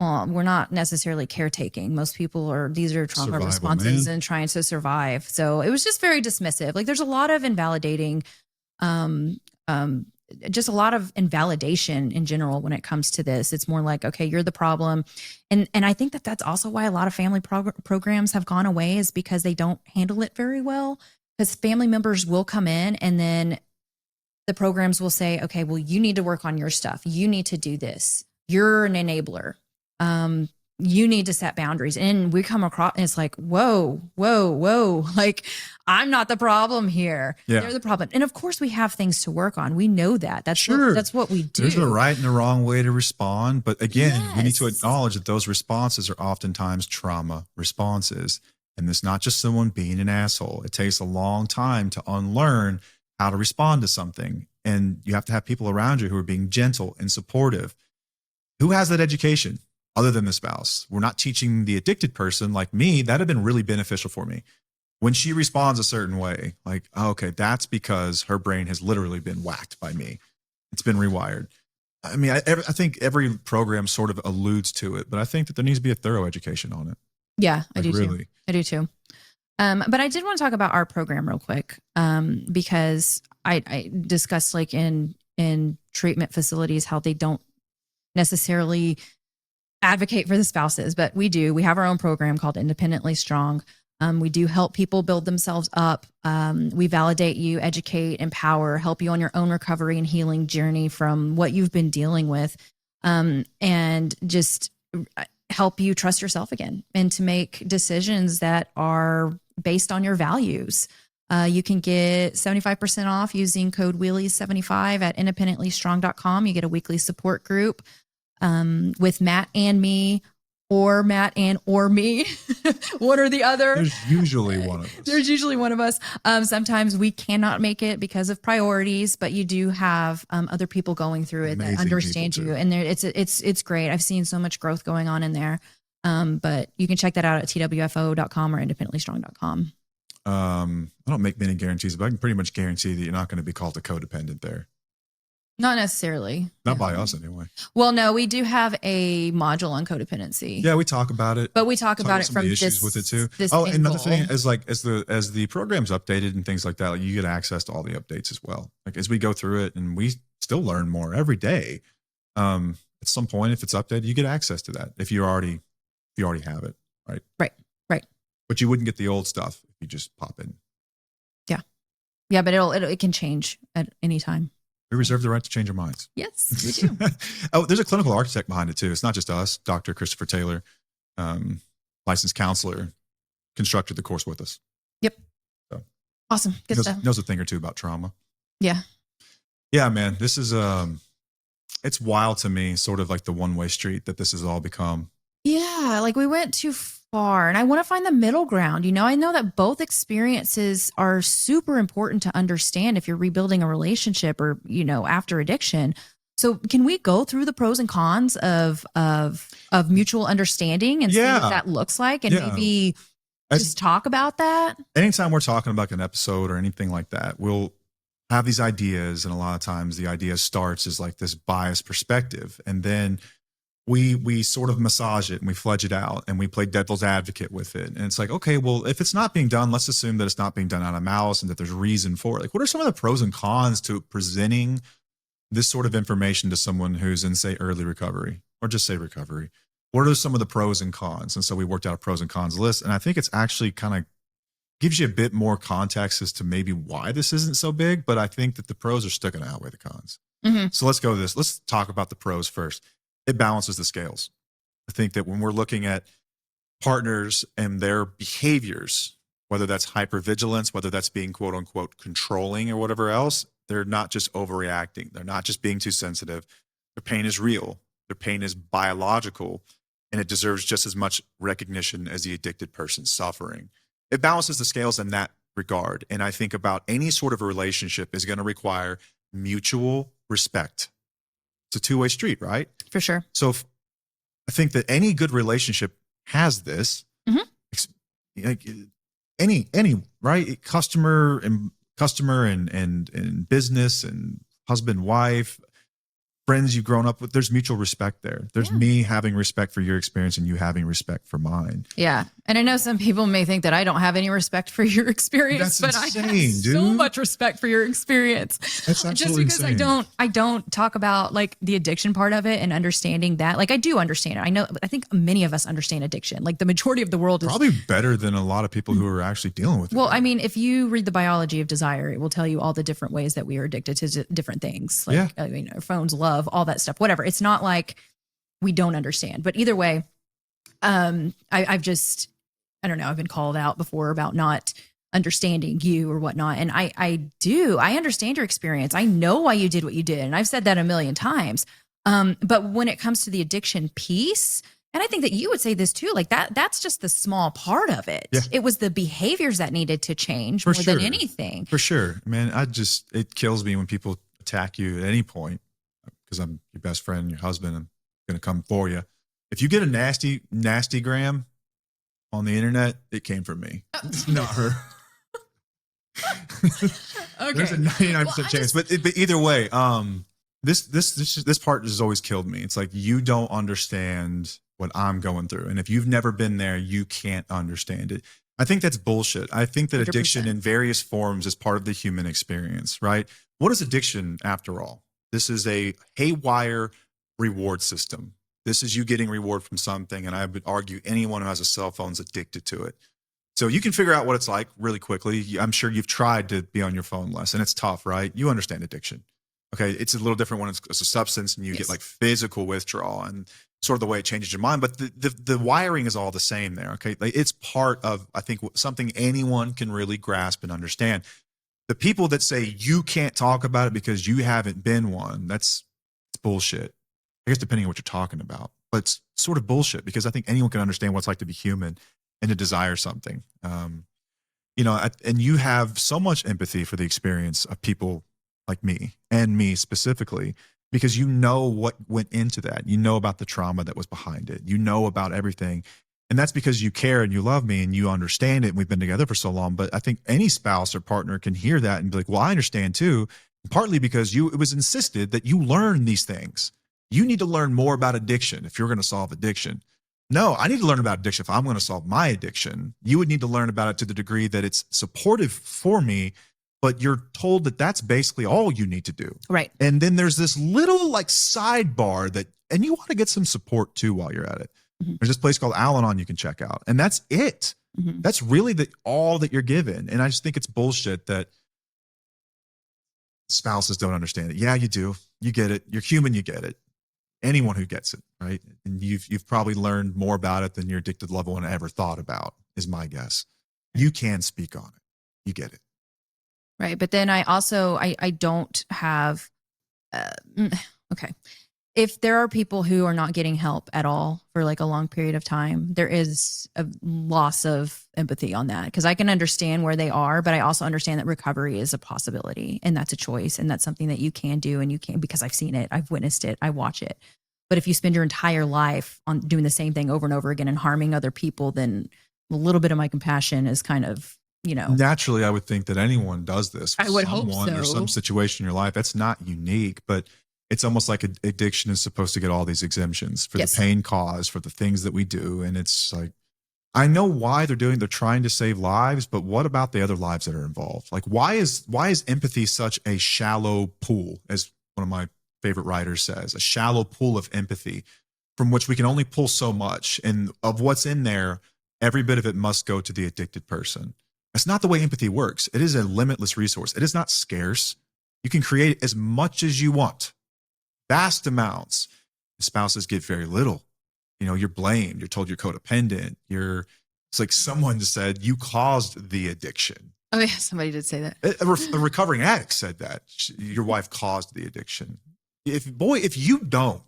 Well, we're not necessarily caretaking. Most people these are trauma Survival, responses man. and trying to survive. So it was just very dismissive. Like there's a lot of invalidating, just a lot of invalidation in general when it comes to this. It's more like, okay, you're the problem. And I think that that's also why a lot of family programs have gone away, is because they don't handle it very well. Because family members will come in and then the programs will say, okay, well, you need to work on your stuff. You need to do this. You're an enabler. You need to set boundaries. And we come across, and it's like, whoa. Like, I'm not the problem here. Yeah. They're the problem. And of course we have things to work on. We know that. That's what we do. There's a right and a wrong way to respond. But again, we need to Yes. acknowledge that those responses are oftentimes trauma responses. And it's not just someone being an asshole. It takes a long time to unlearn how to respond to something. And you have to have people around you who are being gentle and supportive. Who has that education other than the spouse? We're not teaching the addicted person like me. That'd have been really beneficial for me. When she responds a certain way, like, oh, okay, that's because her brain has literally been whacked by me. It's been rewired. I mean, I think every program sort of alludes to it, but I think that there needs to be a thorough education on it. Yeah, I Like, do too. really. I do too. But I did want to talk about our program real quick, because I discussed like in treatment facilities how they don't necessarily advocate for the spouses, but we do. We have our own program called Independently Strong. We do help people build themselves up. We validate you, educate, empower, help you on your own recovery and healing journey from what you've been dealing with, and just help you trust yourself again and to make decisions that are based on your values. You can get 75% off using code Wheelies75 at independentlystrong.com. You get a weekly support group with Matt and me, or Matt and or me, one or the other. There's usually one of us. There's usually one of us. Sometimes we cannot make it because of priorities, but you do have other people going through it Amazing that understand people, you, too. and it's great. I've seen so much growth going on in there. But you can check that out at twfo.com or independentlystrong.com. I don't make many guarantees, but I can pretty much guarantee that you're not going to be called a codependent there. Not necessarily. Not by us anyway. Well, no, we do have a module on codependency. Yeah, we talk about it. But we talk about it some of from the issues this with it too. this Oh, and another angle. thing is like as the program's updated and things like that, like, you get access to all the updates as well. Like as we go through it, and we still learn more every day. At some point, if it's updated, you get access to that if you already have it, right? Right. But you wouldn't get the old stuff if you just pop in. Yeah, but it can change at any time. We reserve the right to change our minds. Yes, we do. Oh, there's a clinical architect behind it too. It's not just us. Dr. Christopher Taylor, licensed counselor, constructed the course with us. Yep. So, Awesome. Good stuff. knows a thing or two about trauma. Yeah. Yeah, man. This is it's wild to me, sort of like the one-way street that this has all become. Yeah, like we went too far, and I want to find the middle ground. You know, I know that both experiences are super important to understand if you're rebuilding a relationship or, you know, after addiction. So can we go through the pros and cons of mutual understanding and see Yeah. what that looks like, and Yeah. maybe just talk about that? Anytime we're talking about an episode or anything like that, we'll have these ideas. And a lot of times the idea starts as like this biased perspective. And then we sort of massage it and we fledge it out and we play devil's advocate with it. And it's like, okay, well, if it's not being done, let's assume that it's not being done out of malice and that there's reason for it. Like, what are some of the pros and cons to presenting this sort of information to someone who's in, say, early recovery, or just say recovery? What are some of the pros and cons? And so we worked out a pros and cons list. And I think it's actually kind of gives you a bit more context as to maybe why this isn't so big, but I think that the pros are still going to outweigh the cons. Mm-hmm. So let's go to this. Let's talk about the pros first. It balances the scales. I think that when we're looking at partners and their behaviors, whether that's hypervigilance, whether that's being quote unquote controlling or whatever else, they're not just overreacting. They're not just being too sensitive. Their pain is real. Their pain is biological, and it deserves just as much recognition as the addicted person's suffering. It balances the scales in that regard. And I think about any sort of a relationship is going to require mutual respect. It's a two-way street, right? For sure. So I think that any good relationship has this. Like any right, customer and business and husband, wife, friends you've grown up with, there's mutual respect there. There's me having respect for your experience and you having respect for mine. Yeah. And I know some people may think that I don't have any respect for your experience, but insane, I have so much respect for your experience. That's absolutely just because insane. I don't talk about like the addiction part of it and understanding that. Like I do understand it. I think many of us understand addiction. Like the majority of the world is probably better than a lot of people who are actually dealing with it. Well, I mean, if you read The Biology of Desire, it will tell you all the different ways that we are addicted to different things. Like, I mean, our phones, love, all that stuff, whatever. It's not like we don't understand, but either way, I've just, I don't know, I've been called out before about not understanding you or whatnot. And I understand your experience. I know why you did what you did. And I've said that a million times. But when it comes to the addiction piece, and I think that you would say this too, like that's just the small part of it. Yeah. It was the behaviors that needed to change more than anything. For sure. Man, it kills me when people attack you at any point because I'm your best friend, your husband. I'm going to come for you. If you get a nasty gram on the internet, it came from me. It's not her. Okay. There's a 99% chance, but either way, this part has always killed me. It's like, you don't understand what I'm going through. And if you've never been there, you can't understand it. I think that's bullshit. I think that 100%. Addiction in various forms is part of the human experience, right? What is addiction after all? This is a haywire reward system. This is you getting reward from something. And I would argue anyone who has a cell phone is addicted to it. So you can figure out what it's like really quickly. I'm sure you've tried to be on your phone less, and it's tough, right? You understand addiction. Okay. It's a little different when it's a substance and you get like physical withdrawal and sort of the way it changes your mind. But the wiring is all the same there. Okay. Like, it's part of, I think, something anyone can really grasp and understand. The people that say you can't talk about it because you haven't been one, it's bullshit. I guess depending on what you're talking about, but it's sort of bullshit because I think anyone can understand what it's like to be human and to desire something. And you have so much empathy for the experience of people like me and me specifically, because you know what went into that. You know about the trauma that was behind it. You know about everything. And that's because you care and you love me and you understand it. And we've been together for so long. But I think any spouse or partner can hear that and be like, well, I understand too. Partly because it was insisted that you learn these things. You need to learn more about addiction if you're going to solve addiction. No, I need to learn about addiction if I'm going to solve my addiction. You would need to learn about it to the degree that it's supportive for me, but you're told that that's basically all you need to do. Right. And then there's this little like sidebar and you want to get some support too while you're at it. Mm-hmm. There's this place called Al-Anon you can check out. And that's it. Mm-hmm. That's really all that you're given. And I just think it's bullshit that spouses don't understand it. Yeah, you do. You get it. You're human. You get it. Anyone who gets it, right? And you've probably learned more about it than your addicted loved one ever thought about, is my guess. You can speak on it. You get it. Right. But then I also, I don't have, okay. If there are people who are not getting help at all for like a long period of time, there is a loss of empathy on that, because I can understand where they are, but I also understand that recovery is a possibility and that's a choice. And that's something that you can do, and you can, because I've seen it, I've witnessed it, I watch it. But if you spend your entire life on doing the same thing over and over again and harming other people, then a little bit of my compassion is kind of, Naturally, I would think that anyone does this. I would hope Someone or so. some situation in your life. That's not unique, but it's almost like addiction is supposed to get all these exemptions for Yes. the pain caused, for the things that we do. And it's like, I know why they're trying to save lives, but what about the other lives that are involved? Like, why is empathy such a shallow pool, as one of my favorite writers says, a shallow pool of empathy from which we can only pull so much, and of what's in there, every bit of it must go to the addicted person. That's not the way empathy works. It is a limitless resource. It is not scarce. You can create as much as you want, vast amounts. Spouses get very little. You're blamed. You're told you're codependent. It's like someone said you caused the addiction. Oh yeah, somebody did say that. A recovering addict said that your wife caused the addiction. If you don't,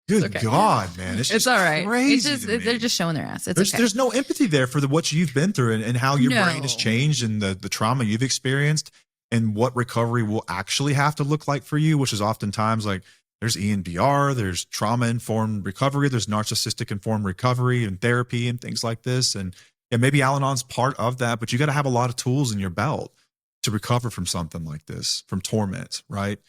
good okay. God, man, it's all right. Crazy it's just they're just showing their ass. There's no empathy there for what you've been through and how your brain has changed and the trauma you've experienced and what recovery will actually have to look like for you, which is oftentimes like there's EMDR, there's trauma-informed recovery, there's narcissistic-informed recovery and therapy and things like this. And maybe Al-Anon's part of that, but you got to have a lot of tools in your belt to recover from something like this, from torment, right?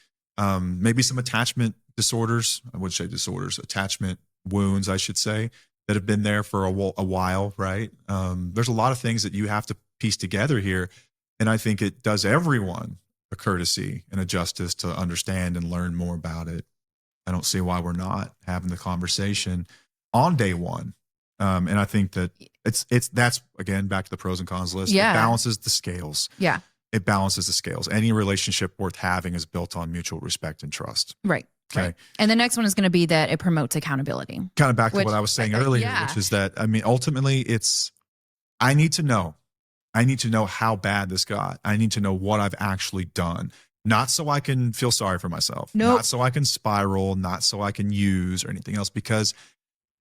Maybe some attachment disorders, I would say disorders, attachment wounds, I should say, that have been there for a while, right? There's a lot of things that you have to piece together here. And I think it does everyone a courtesy and a justice to understand and learn more about it. I don't see why we're not having the conversation on day one. And I think that that's again, back to the pros and cons list. Yeah. It balances the scales. Yeah. It balances the scales. Any relationship worth having is built on mutual respect and trust. Right. Okay. Right. And the next one is going to be that it promotes accountability. Kind of back to what I was saying earlier, which is that, ultimately I need to know how bad this got. I need to know what I've actually done. Not so I can feel sorry for myself. Nope. Not so I can spiral, not so I can use or anything else, because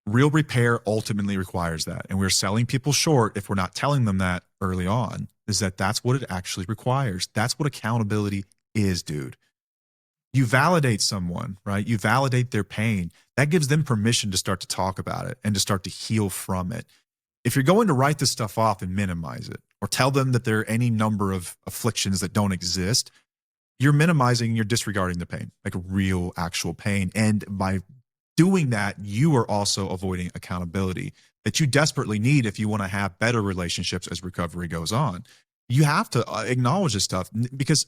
real repair ultimately requires that. And we're selling people short if we're not telling them that early on, is that that's what it actually requires. That's what accountability is, dude. You validate someone, right? You validate their pain. That gives them permission to start to talk about it and to start to heal from it. If you're going to write this stuff off and minimize it, or tell them that there are any number of afflictions that don't exist, you're minimizing, you're disregarding the pain, like real, actual pain. And by doing that, you are also avoiding accountability that you desperately need if you want to have better relationships as recovery goes on. You have to acknowledge this stuff, because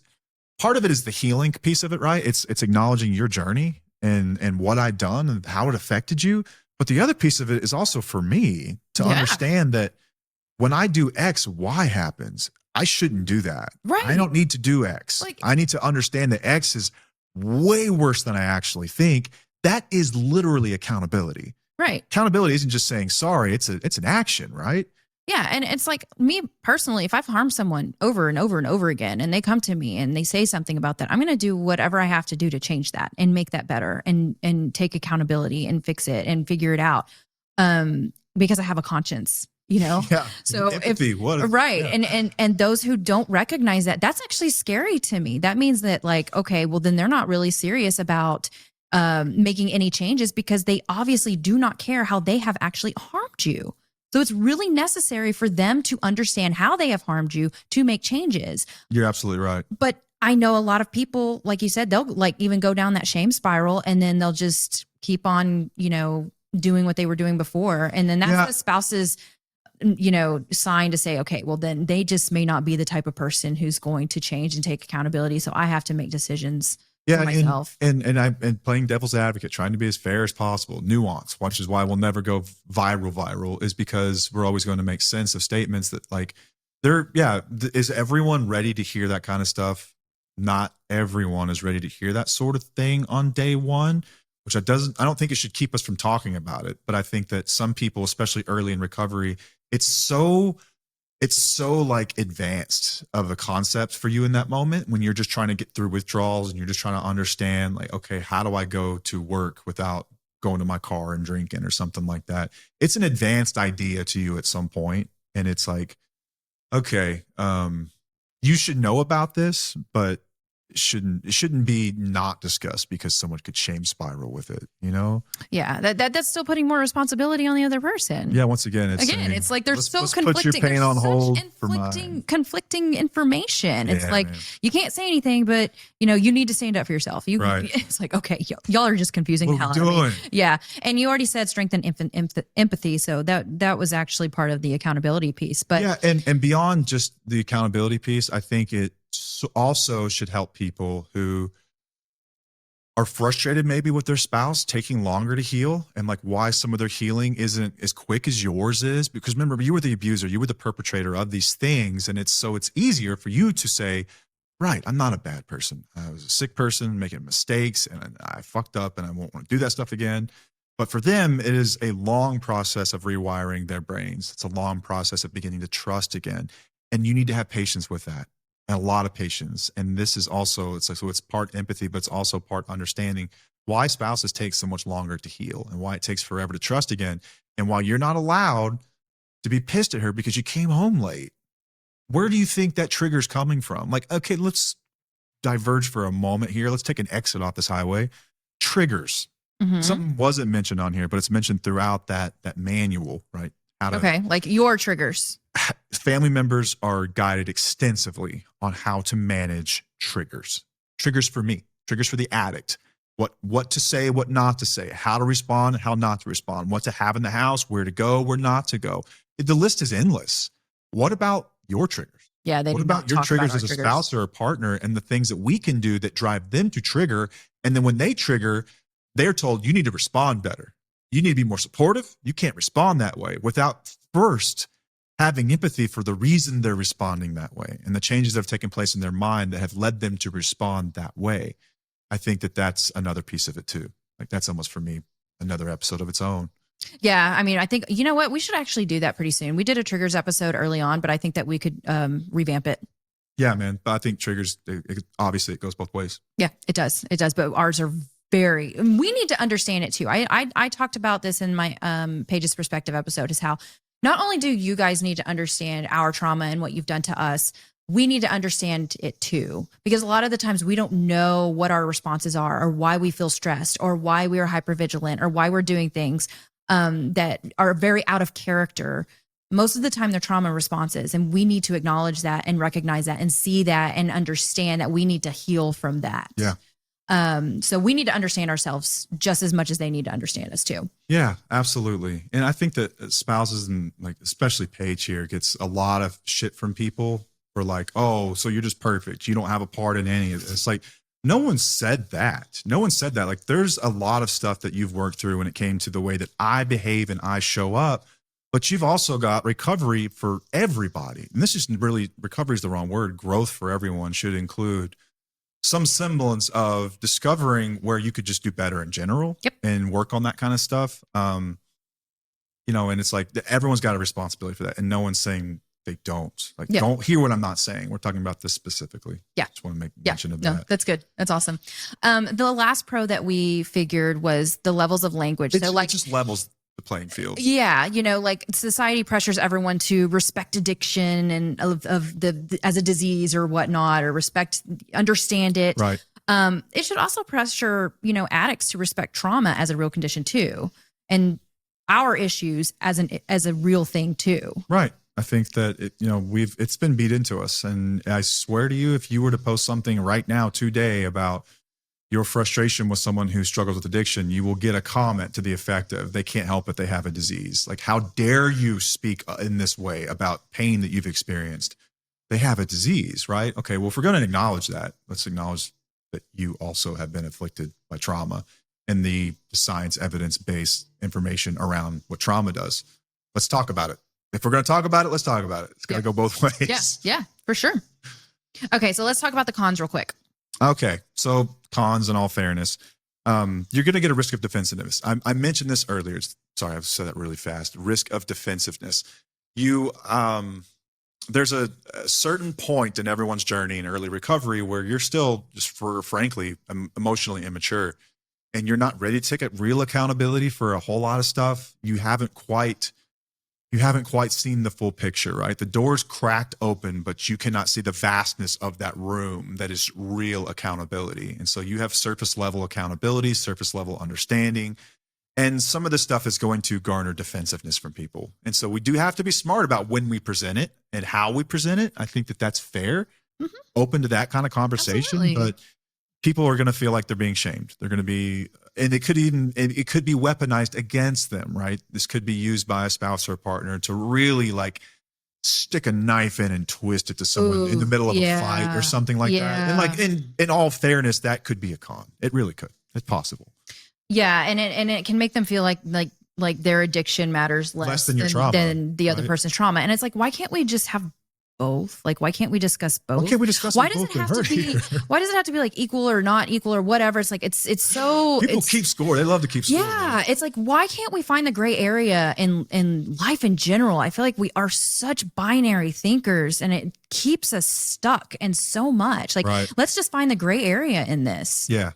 part of it is the healing piece of it, right? It's acknowledging your journey and what I've done and how it affected you. But the other piece of it is also for me to understand that when I do X, Y happens. I shouldn't do that. Right. I don't need to do X. I need to understand that X is way worse than I actually think. That is literally accountability. Right. Accountability isn't just saying sorry. It's an action, right? Yeah. And it's like me personally, if I've harmed someone over and over and over again and they come to me and they say something about that, I'm going to do whatever I have to do to change that and make that better and take accountability and fix it and figure it out. Because I have a conscience, Yeah. So empathy, and those who don't recognize that, that's actually scary to me. That means that okay, well then they're not really serious about making any changes, because they obviously do not care how they have actually harmed you. So it's really necessary for them to understand how they have harmed you to make changes. You're absolutely right. But I know a lot of people, like you said, they'll even go down that shame spiral, and then they'll just keep on, doing what they were doing before. And then that's the spouse's, sign to say, okay, well then they just may not be the type of person who's going to change and take accountability. So I have to make decisions for myself. And playing devil's advocate, trying to be as fair as possible, nuance, which is why we'll never go viral, is because we're always going to make sense of statements that is everyone ready to hear that kind of stuff? Not everyone is ready to hear that sort of thing on day one, which I don't think it should keep us from talking about it. But I think that some people, especially early in recovery, it's so advanced of a concept for you in that moment when you're just trying to get through withdrawals and you're just trying to understand, okay, how do I go to work without going to my car and drinking or something like that? It's an advanced idea to you at some point. And it's like, okay, you should know about this, but it shouldn't be not discussed because someone could shame spiral with it, you know? Yeah, that's still putting more responsibility on the other person. Yeah, once again, it's like there's so let's conflicting. put your pain on hold for conflicting information. It's Yeah, like man. you can't say anything, but you need to stand up for yourself. Right. It's like, okay, y'all are just confusing the hell out of me. Yeah, and you already said strength and empathy, so that was actually part of the accountability piece. But yeah, and beyond just the accountability piece, I think it also should help people who are frustrated maybe with their spouse taking longer to heal, and like why some of their healing isn't as quick as yours is. Because remember, you were the abuser, you were the perpetrator of these things, and it's easier for you to say, right, I'm not a bad person. I was a sick person making mistakes, and I fucked up, and I won't want to do that stuff again. But for them, it is a long process of rewiring their brains. It's a long process of beginning to trust again, and you need to have patience with that. And a lot of patience. And this is also, it's like, so it's part empathy, but it's also part understanding why spouses take so much longer to heal and why it takes forever to trust again. And why you're not allowed to be pissed at her because you came home late. Where do you think that trigger's coming from? Like, okay, let's diverge for a moment here. Let's take an exit off this highway. Triggers. Something wasn't mentioned on here, but it's mentioned throughout that manual, right? Okay, like your triggers. Family members are guided extensively on how to manage triggers. Triggers for me, triggers for the addict. What to say, what not to say, how to respond, how not to respond, what to have in the house, where to go, where not to go. The list is endless. What about your triggers? Yeah, what about your triggers as a spouse or a partner, and the things that we can do that drive them to trigger? And then when they trigger, they're told you need to respond better. You need to be more supportive. You can't respond that way without first having empathy for the reason they're responding that way and the changes that have taken place in their mind that have led them to respond that way. I think that that's another piece of it too. Like that's almost for me another episode of its own. Yeah, I mean, I think, you know what, we should actually do that pretty soon. We did a triggers episode early on, but I think that we could revamp it. Yeah, man. But I think triggers, obviously it goes both ways. Yeah, it does. It does. But ours are we need to understand it too. I talked about this in my Paige's Perspective episode, is how not only do you guys need to understand our trauma and what you've done to us, we need to understand it too. Because a lot of the times we don't know what our responses are, or why we feel stressed, or why we are hypervigilant, or why we're doing things that are very out of character. Most of the time they're trauma responses, and we need to acknowledge that and recognize that and see that and understand that we need to heal from that. Yeah. So we need to understand ourselves just as much as they need to understand us too. Yeah, absolutely. And I think that spouses, and like especially Paige here, gets a lot of shit from people for like, oh, so you're just perfect. You don't have a part in any of this. It's like, no one said that. No one said that. Like there's a lot of stuff that you've worked through when it came to the way that I behave and I show up. But you've also got recovery for everybody. And this is really, recovery is the wrong word. Growth for everyone should include some semblance of discovering where you could just do better in general. Yep. And work on that kind of stuff. And it's like everyone's got a responsibility for that. And no one's saying they don't. Like, don't hear what I'm not saying. We're talking about this specifically. Yeah. Just want to make mention of that. No, that's good. That's awesome. The last pro that we figured was the levels of language. It just levels the playing field. Yeah, like society pressures everyone to respect addiction and of the as a disease or whatnot, or understand it. Right. It should also pressure addicts to respect trauma as a real condition too, and our issues as a real thing too. Right. I think that it's been beat into us, and I swear to you, if you were to post something right now today about your frustration with someone who struggles with addiction, you will get a comment to the effect of, they can't help it, they have a disease. Like, how dare you speak in this way about pain that you've experienced? They have a disease, right? Okay, well, if we're going to acknowledge that, let's acknowledge that you also have been afflicted by trauma and the science evidence-based information around what trauma does. Let's talk about it. If we're going to talk about it, let's talk about it. It's got to go both ways. Yeah, for sure. Okay, so let's talk about the cons real quick. Okay, so cons in all fairness. You're going to get a risk of defensiveness. I mentioned this earlier. Sorry, I've said that really fast. Risk of defensiveness. There's a certain point in everyone's journey in early recovery where you're still just frankly, emotionally immature, and you're not ready to take real accountability for a whole lot of stuff. You haven't quite you haven't quite seen the full picture, right? The door's cracked open, but you cannot see the vastness of that room that is real accountability. And so you have surface level accountability, surface level understanding. And some of this stuff is going to garner defensiveness from people. And so we do have to be smart about when we present it and how we present it. I think that that's fair, open to that kind of conversation. Absolutely. But people are going to feel like they're being shamed. They're going to be, and it could be weaponized against them, right? This could be used by a spouse or a partner to really like stick a knife in and twist it to someone in the middle of a fight or something like that. And like in all fairness, that could be a con. It really could. It's possible. Yeah, and it can make them feel like their addiction matters less than your trauma, than the other person's trauma. And it's like, why can't we just have both? Like, why can't we discuss both? Why can't we discuss why them does both it have to be? Why does it have to be like equal or not equal or whatever? It's like it's so people keep score. They love to keep score. Yeah, it's like, why can't we find the gray area in life in general? I feel like we are such binary thinkers, and it keeps us stuck in so much. Like, let's just find the gray area in this. Yeah.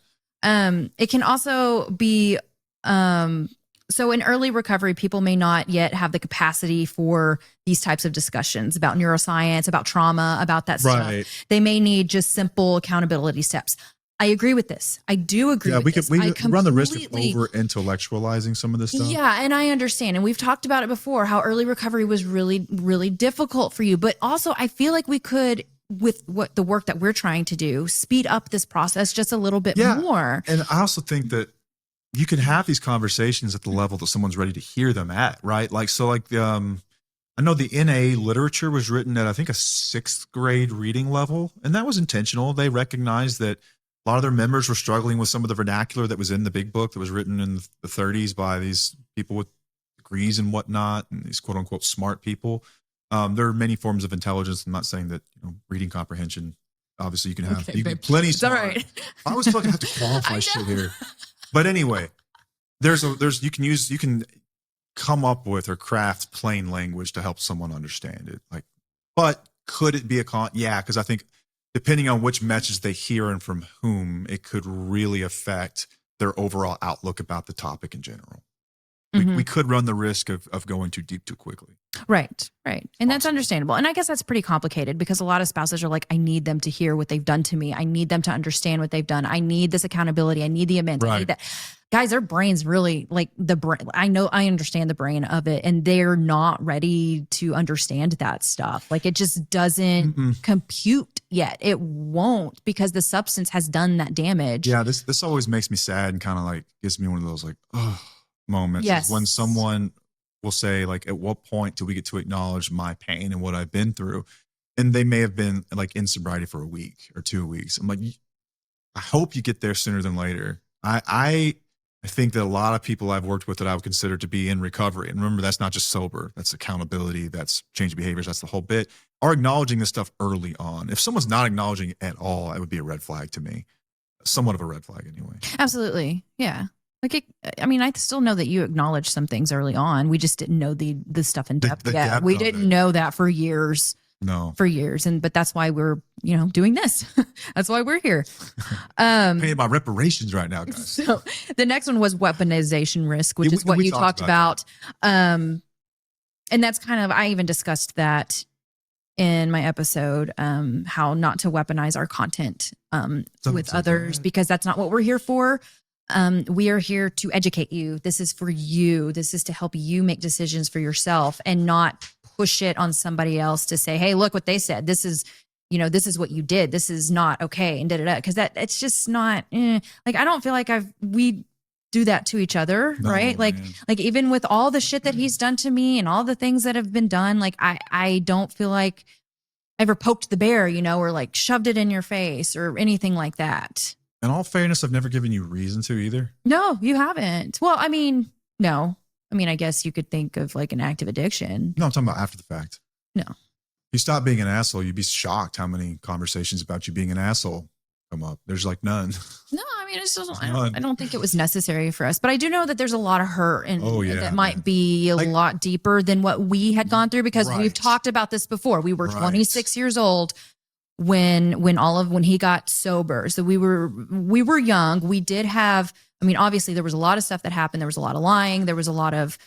It can also be, so in early recovery, people may not yet have the capacity for these types of discussions about neuroscience, about trauma, about that stuff. They may need just simple accountability steps. I agree with this. I do agree with this. We run the risk of over intellectualizing some of this stuff. Yeah, and I understand. And we've talked about it before, how early recovery was really, really difficult for you. But also, I feel like we could, with what the work that we're trying to do, speed up this process just a little bit more. And I also think that you can have these conversations at the level that someone's ready to hear them at, right? Like, so like, I know the NA literature was written at, I think, a 6th grade reading level, and that was intentional. They recognized that a lot of their members were struggling with some of the vernacular that was in the big book that was written in the 30s by these people with degrees and whatnot, and these quote unquote smart people. There are many forms of intelligence. I'm not saying that comprehension. comprehension. Obviously, you can have plenty. Smart. All right. I always fucking have to qualify shit here. But anyway, you can come up with or craft plain language to help someone understand it. Like, but could it be a con? Yeah, because I think depending on which message they hear and from whom, it could really affect their overall outlook about the topic in general. We could run the risk of going too deep too quickly. Right. And that's understandable. And I guess that's pretty complicated because a lot of spouses are like, I need them to hear what they've done to me. I need them to understand what they've done. I need this accountability. I need the amends. I need that. Guys, their brains really like the brain. I understand the brain of it, and they're not ready to understand that stuff. Like, it just doesn't compute yet. It won't, because the substance has done that damage. Yeah. This always makes me sad and kind of like gives me one of those like, moments. Yes. When someone will say like, at what point do we get to acknowledge my pain and what I've been through? And they may have been like in sobriety for a week or 2 weeks. I'm like, I hope you get there sooner than later. I think that a lot of people I've worked with that I would consider to be in recovery, and remember, that's not just sober, that's accountability, that's change behaviors, that's the whole bit, are acknowledging this stuff early on. If someone's not acknowledging it at all, it would be a red flag to me. Somewhat of a red flag anyway. Absolutely. Yeah. Like, I still know that you acknowledged some things early on. We just didn't know the stuff in depth yet. We didn't know that for years. No. For years. But that's why we're, doing this. That's why we're here. Paying my reparations right now, guys. So the next one was weaponization risk, which is what you talked about. And that's kind of, I even discussed that in my episode, how not to weaponize our content with others, because that's not what we're here for. We are here to educate you. This is for you. This is to help you make decisions for yourself, and not push it on somebody else to say, hey, look what they said. This is, this is what you did. This is not okay. And because it's just not, like, I don't feel like we do that to each other. No, right. Like even with all the shit that he's done to me and all the things that have been done, like, I don't feel like I ever poked the bear, or like shoved it in your face or anything like that. In all fairness, I've never given you reason to either. No, you haven't. Well, no. I guess you could think of like an active addiction. No, I'm talking about after the fact. No. If you stop being an asshole, you'd be shocked how many conversations about you being an asshole come up. There's like none. No, it's just, I don't think it was necessary for us. But I do know that there's a lot of hurt and that might be a lot deeper than what we had gone through, because we've talked about this before. We were 26 years old when he got sober. So we were young. We did have, obviously there was a lot of stuff that happened. There was a lot of lying. There was a lot of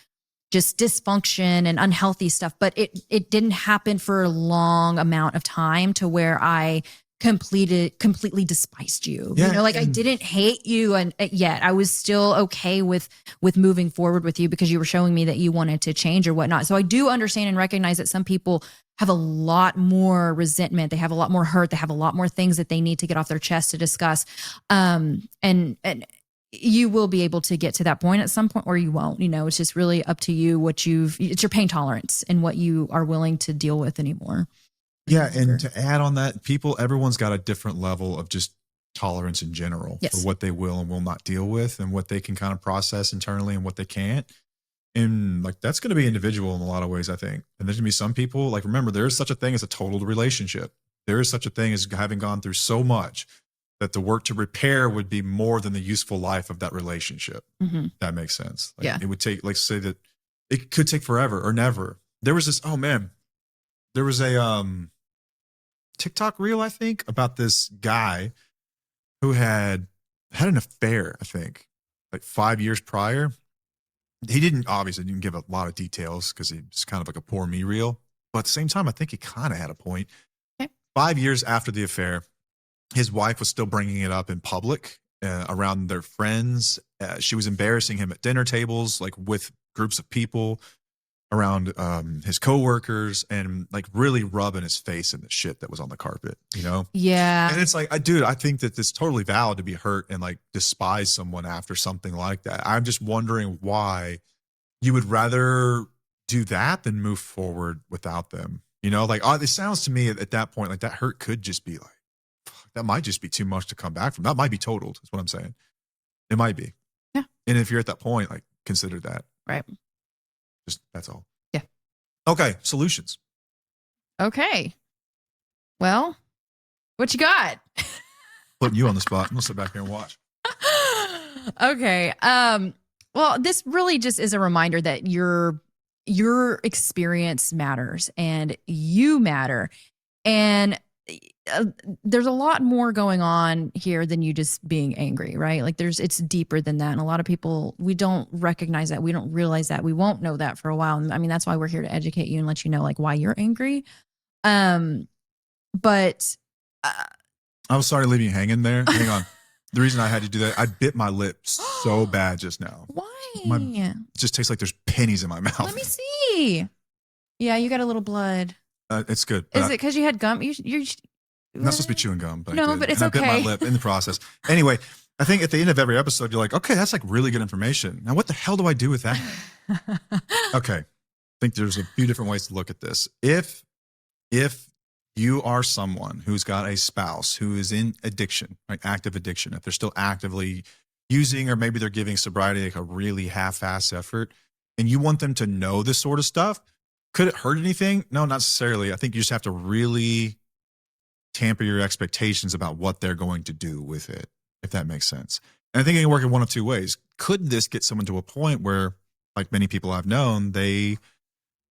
just dysfunction and unhealthy stuff. But it didn't happen for a long amount of time to where I completely despised you. Yeah, you know, like I didn't hate you and yet I was still okay with moving forward with you because you were showing me that you wanted to change or whatnot. So I do understand and recognize that some people have a lot more resentment. They have a lot more hurt. They have a lot more things that they need to get off their chest to discuss. And you will be able to get to that point at some point or you won't. You know, it's just really up to you it's your pain tolerance and what you are willing to deal with anymore. Yeah. And to add on that, everyone's got a different level of just tolerance in general for what they will and will not deal with and what they can kind of process internally and what they can't. And like, that's going to be individual in a lot of ways, I think. And there's gonna be some people, like, remember, there is such a thing as a total relationship. There is such a thing as having gone through so much that the work to repair would be more than the useful life of that relationship. That makes sense. Like, it would take, like, say that it could take forever or never. There was this, there was a TikTok reel, I think, about this guy who had an affair, I think, like 5 years prior. He didn't give a lot of details because he's kind of like a poor me reel. But at the same time, I think he kind of had a point. Okay. 5 years after the affair, his wife was still bringing it up in public around their friends. She was embarrassing him at dinner tables, like with groups of people, around his coworkers, and like really rubbing his face in the shit that was on the carpet, you know? Yeah. And it's like, I think that it's totally valid to be hurt and like despise someone after something like that. I'm just wondering why you would rather do that than move forward without them. You know, like, it sounds to me at that point, like that hurt could just be like, that might just be too much to come back from. That might be totaled, is what I'm saying. It might be. Yeah. And if you're at that point, like, consider that. Right. Just, that's all. Yeah. Okay. Solutions. Okay. Well, what you got? Putting you on the spot. I'm gonna sit back here and watch. Okay. Well, this really just is a reminder that your experience matters and you matter. And there's a lot more going on here than you just being angry, right? Like it's deeper than that. And a lot of people, we don't recognize that. We don't realize that. We won't know that for a while. And I mean, that's why we're here to educate you and let you know like why you're angry. But I'm sorry to leave you hanging there. Hang on. The reason I had to do that, I bit my lip so bad just now. Why? It just tastes like there's pennies in my mouth. Let me see. Yeah, you got a little blood. It's good. Is it because you had gum? You're not supposed to be chewing gum, but no, but it's okay. I bit my lip in the process. Anyway, I think at the end of every episode, you're like, okay, that's like really good information. Now, what the hell do I do with that? Okay. I think there's a few different ways to look at this. If you are someone who's got a spouse who is in addiction, like active addiction, if they're still actively using, or maybe they're giving sobriety like a really half-ass effort, and you want them to know this sort of stuff, could it hurt anything? No, not necessarily. I think you just have to really tamper your expectations about what they're going to do with it, if that makes sense. And I think it can work in one of two ways. Could this get someone to a point where, like many people I've known, they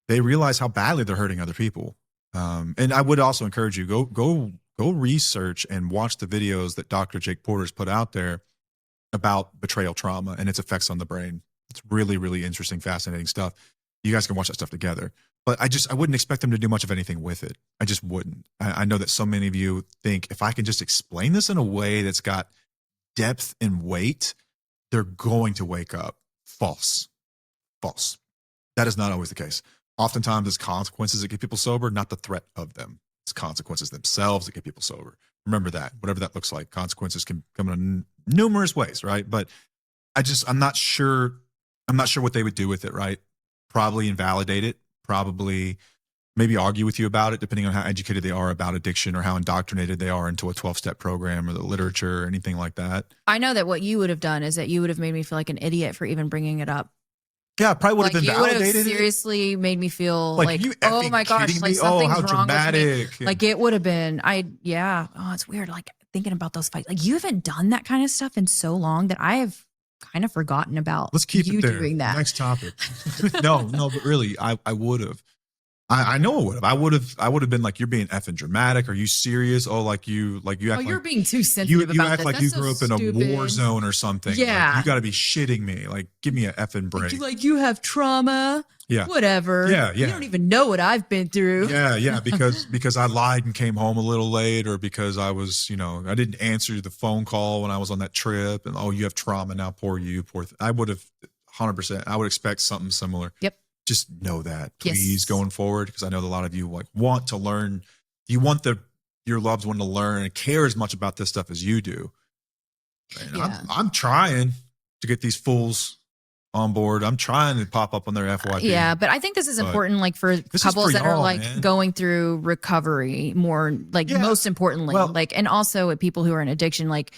realize how badly they're hurting other people? And I would also encourage you, go research and watch the videos that Dr. Jake Porter's put out there about betrayal trauma and its effects on the brain. It's really, really interesting, fascinating stuff. You guys can watch that stuff together. But I wouldn't expect them to do much of anything with it. I just wouldn't. I know that so many of you think if I can just explain this in a way that's got depth and weight, they're going to wake up. False. That is not always the case. Oftentimes it's consequences that get people sober, not the threat of them. It's consequences themselves that get people sober. Remember that, whatever that looks like. Consequences can come in numerous ways, right? But I'm not sure what they would do with it, right? Probably invalidate it, probably maybe argue with you about it, depending on how educated they are about addiction or how indoctrinated they are into a 12-step program or the literature or anything like that. I know that what you would have done is that you would have made me feel like an idiot for even bringing it up. Yeah, probably would have invalidated it. You would have seriously made me feel like oh my gosh, like something's how Wrong with me. Like it would have been, oh, it's weird. Like thinking about those fights. Like you haven't done that kind of stuff in so long that I have kind of forgotten about. Let's keep you it there. Doing that. Next topic. No, but really, I would have. I know it would have. I would have been like, you're being effing dramatic. Are you serious? Oh, like you act Oh, like you're being too sensitive you about act this. like That's you so grew up in a stupid. war zone or something. Yeah. Like, you got to be shitting me. Like, give me an effing break. Like you have trauma. Yeah. Whatever. Yeah. You don't even know what I've been through. Yeah. Because I lied and came home a little late, or because I was, I didn't answer the phone call when I was on that trip, and oh, you have trauma now. Poor you. I would have 100%. I would expect something similar. Yep. Just know that, please, Yes. going forward, because I know that a lot of you like want to learn. You want your loved one to learn and care as much about this stuff as you do. And Yeah. I'm trying to get these fools on board. I'm trying to pop up on their FYP. Yeah, but I think this is important, like for couples that are like going through recovery more, like most importantly, like, and also with people who are in addiction, like,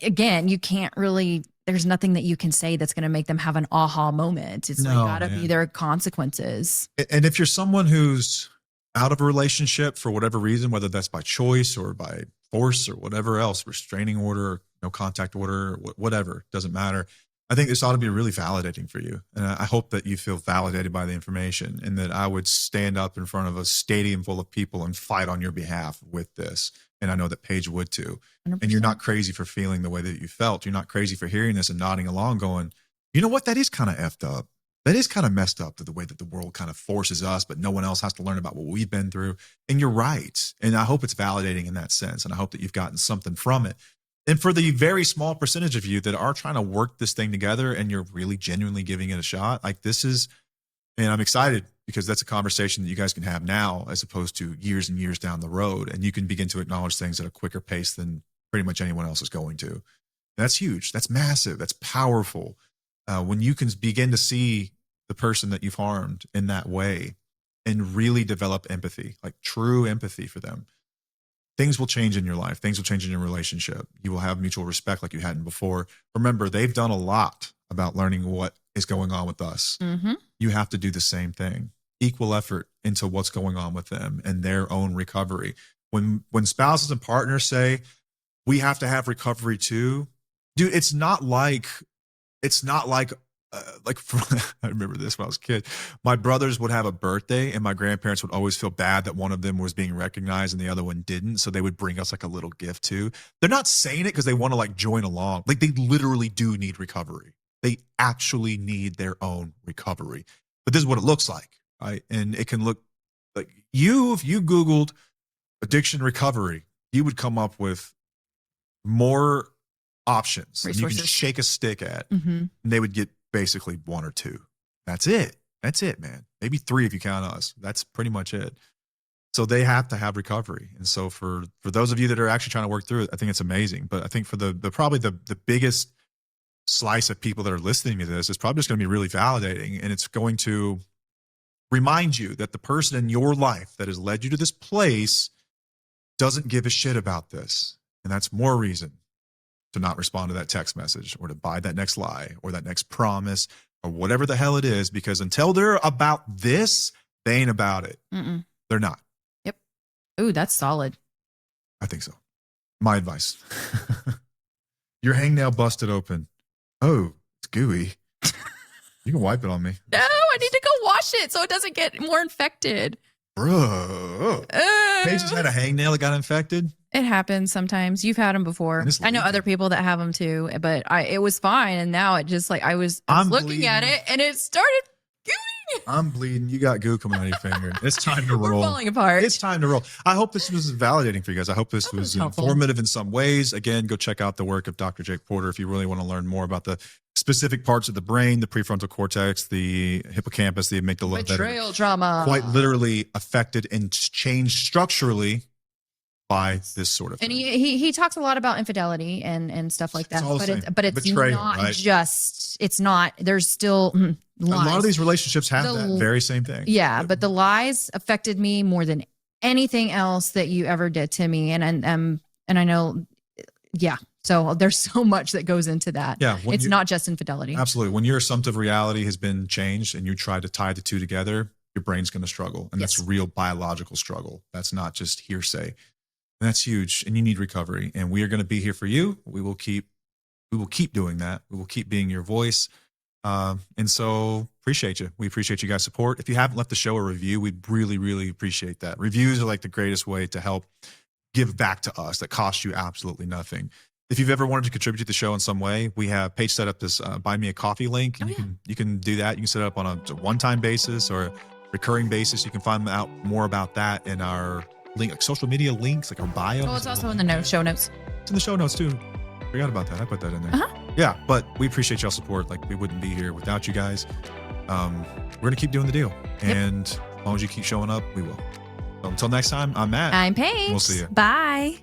again, you can't really, there's nothing that you can say that's going to make them have an aha moment. It's like gotta be their consequences. And if you're someone who's out of a relationship for whatever reason, whether that's by choice or by force or whatever else, restraining order, no contact order, whatever, doesn't matter. I think this ought to be really validating for you. And I hope that you feel validated by the information, and that I would stand up in front of a stadium full of people and fight on your behalf with this. And I know that Paige would too. 100%. And you're not crazy for feeling the way that you felt. You're not crazy for hearing this and nodding along going, you know what? That is kind of effed up. That is kind of messed up, to the way that the world kind of forces us, but no one else has to learn about what we've been through. And you're right. And I hope it's validating in that sense. And I hope that you've gotten something from it. And for the very small percentage of you that are trying to work this thing together and you're really genuinely giving it a shot, like this is, and I'm excited because that's a conversation that you guys can have now as opposed to years and years down the road. And you can begin to acknowledge things at a quicker pace than pretty much anyone else is going to. And that's huge. That's massive. That's powerful. When you can begin to see the person that you've harmed in that way and really develop empathy, like true empathy for them, things will change in your life. Things will change in your relationship. You will have mutual respect like you hadn't before. Remember, they've done a lot about learning what is going on with us. Mm-hmm. You have to do the same thing. Equal effort into what's going on with them and their own recovery. When spouses and partners say, we have to have recovery too, dude, it's not like I remember this when I was a kid. My brothers would have a birthday and my grandparents would always feel bad that one of them was being recognized and the other one didn't. So they would bring us like a little gift too. They're not saying it because they want to like join along. Like they literally do need recovery. They actually need their own recovery. But this is what it looks like, right? And it can look like if you Googled addiction recovery, you would come up with more options than you can shake a stick at. Mm-hmm. And they would get basically one or two. That's it, man. Maybe three if you count us. That's pretty much it. So they have to have recovery. And so for those of you that are actually trying to work through it, I think it's amazing. But I think for the probably the biggest slice of people that are listening to this, it's probably just going to be really validating. And it's going to remind you that the person in your life that has led you to this place doesn't give a shit about this. And that's more reason to not respond to that text message or to buy that next lie or that next promise or whatever the hell it is, because until they're about this, they ain't about it. Mm-mm. They're not. Yep. Ooh, that's solid. I think so. My advice. Your hangnail busted open. Oh, it's gooey. You can wipe it on me. No, I need to go wash it so it doesn't get more infected. Bro. Paige just had a hangnail that got infected. It happens sometimes. You've had them before. I know other people that have them too, but it was fine. And now it just like, I was looking at it and it started gooing. I'm bleeding. You got goo coming out of your finger. It's time to roll. We're falling apart. It's time to roll. I hope this was validating for you guys. I hope this was informative in some ways. Again, go check out the work of Dr. Jake Porter if you really want to learn more about the specific parts of the brain, the prefrontal cortex, the hippocampus, the amygdala. Betrayal trauma. Quite literally affected and changed structurally by this sort of thing. And he talks a lot about infidelity and stuff like that. But it's betrayal, not right? It's not, there's still lies. A lot of these relationships have that very same thing. Yeah, but the lies affected me more than anything else that you ever did to me. And I know, yeah. So there's so much that goes into that. Yeah. It's not just infidelity. Absolutely. When your assumptive reality has been changed and you try to tie the two together, your brain's going to struggle. And that's real biological struggle. That's not just hearsay. And that's huge. And you need recovery. And we are going to be here for you. We will keep doing that. We will keep being your voice. And so appreciate you. We appreciate you guys' support. If you haven't left the show a review, we'd really, really appreciate that. Reviews are like the greatest way to help give back to us that costs you absolutely nothing. If you've ever wanted to contribute to the show in some way, we have Paige set up this buy me a coffee link, and you can do that. You can set it up on a one-time basis or a recurring basis. You can find out more about that in our link, like social media links, like our bio. Oh, it's also in the show notes. It's in the show notes too. Forgot about that. I put that in there. Yeah, but we appreciate y'all support. Like, we wouldn't be here without you guys. We're gonna keep doing the deal, and as long as you keep showing up, we will. So until next time, I'm Matt. I'm Paige. We'll see you. Bye.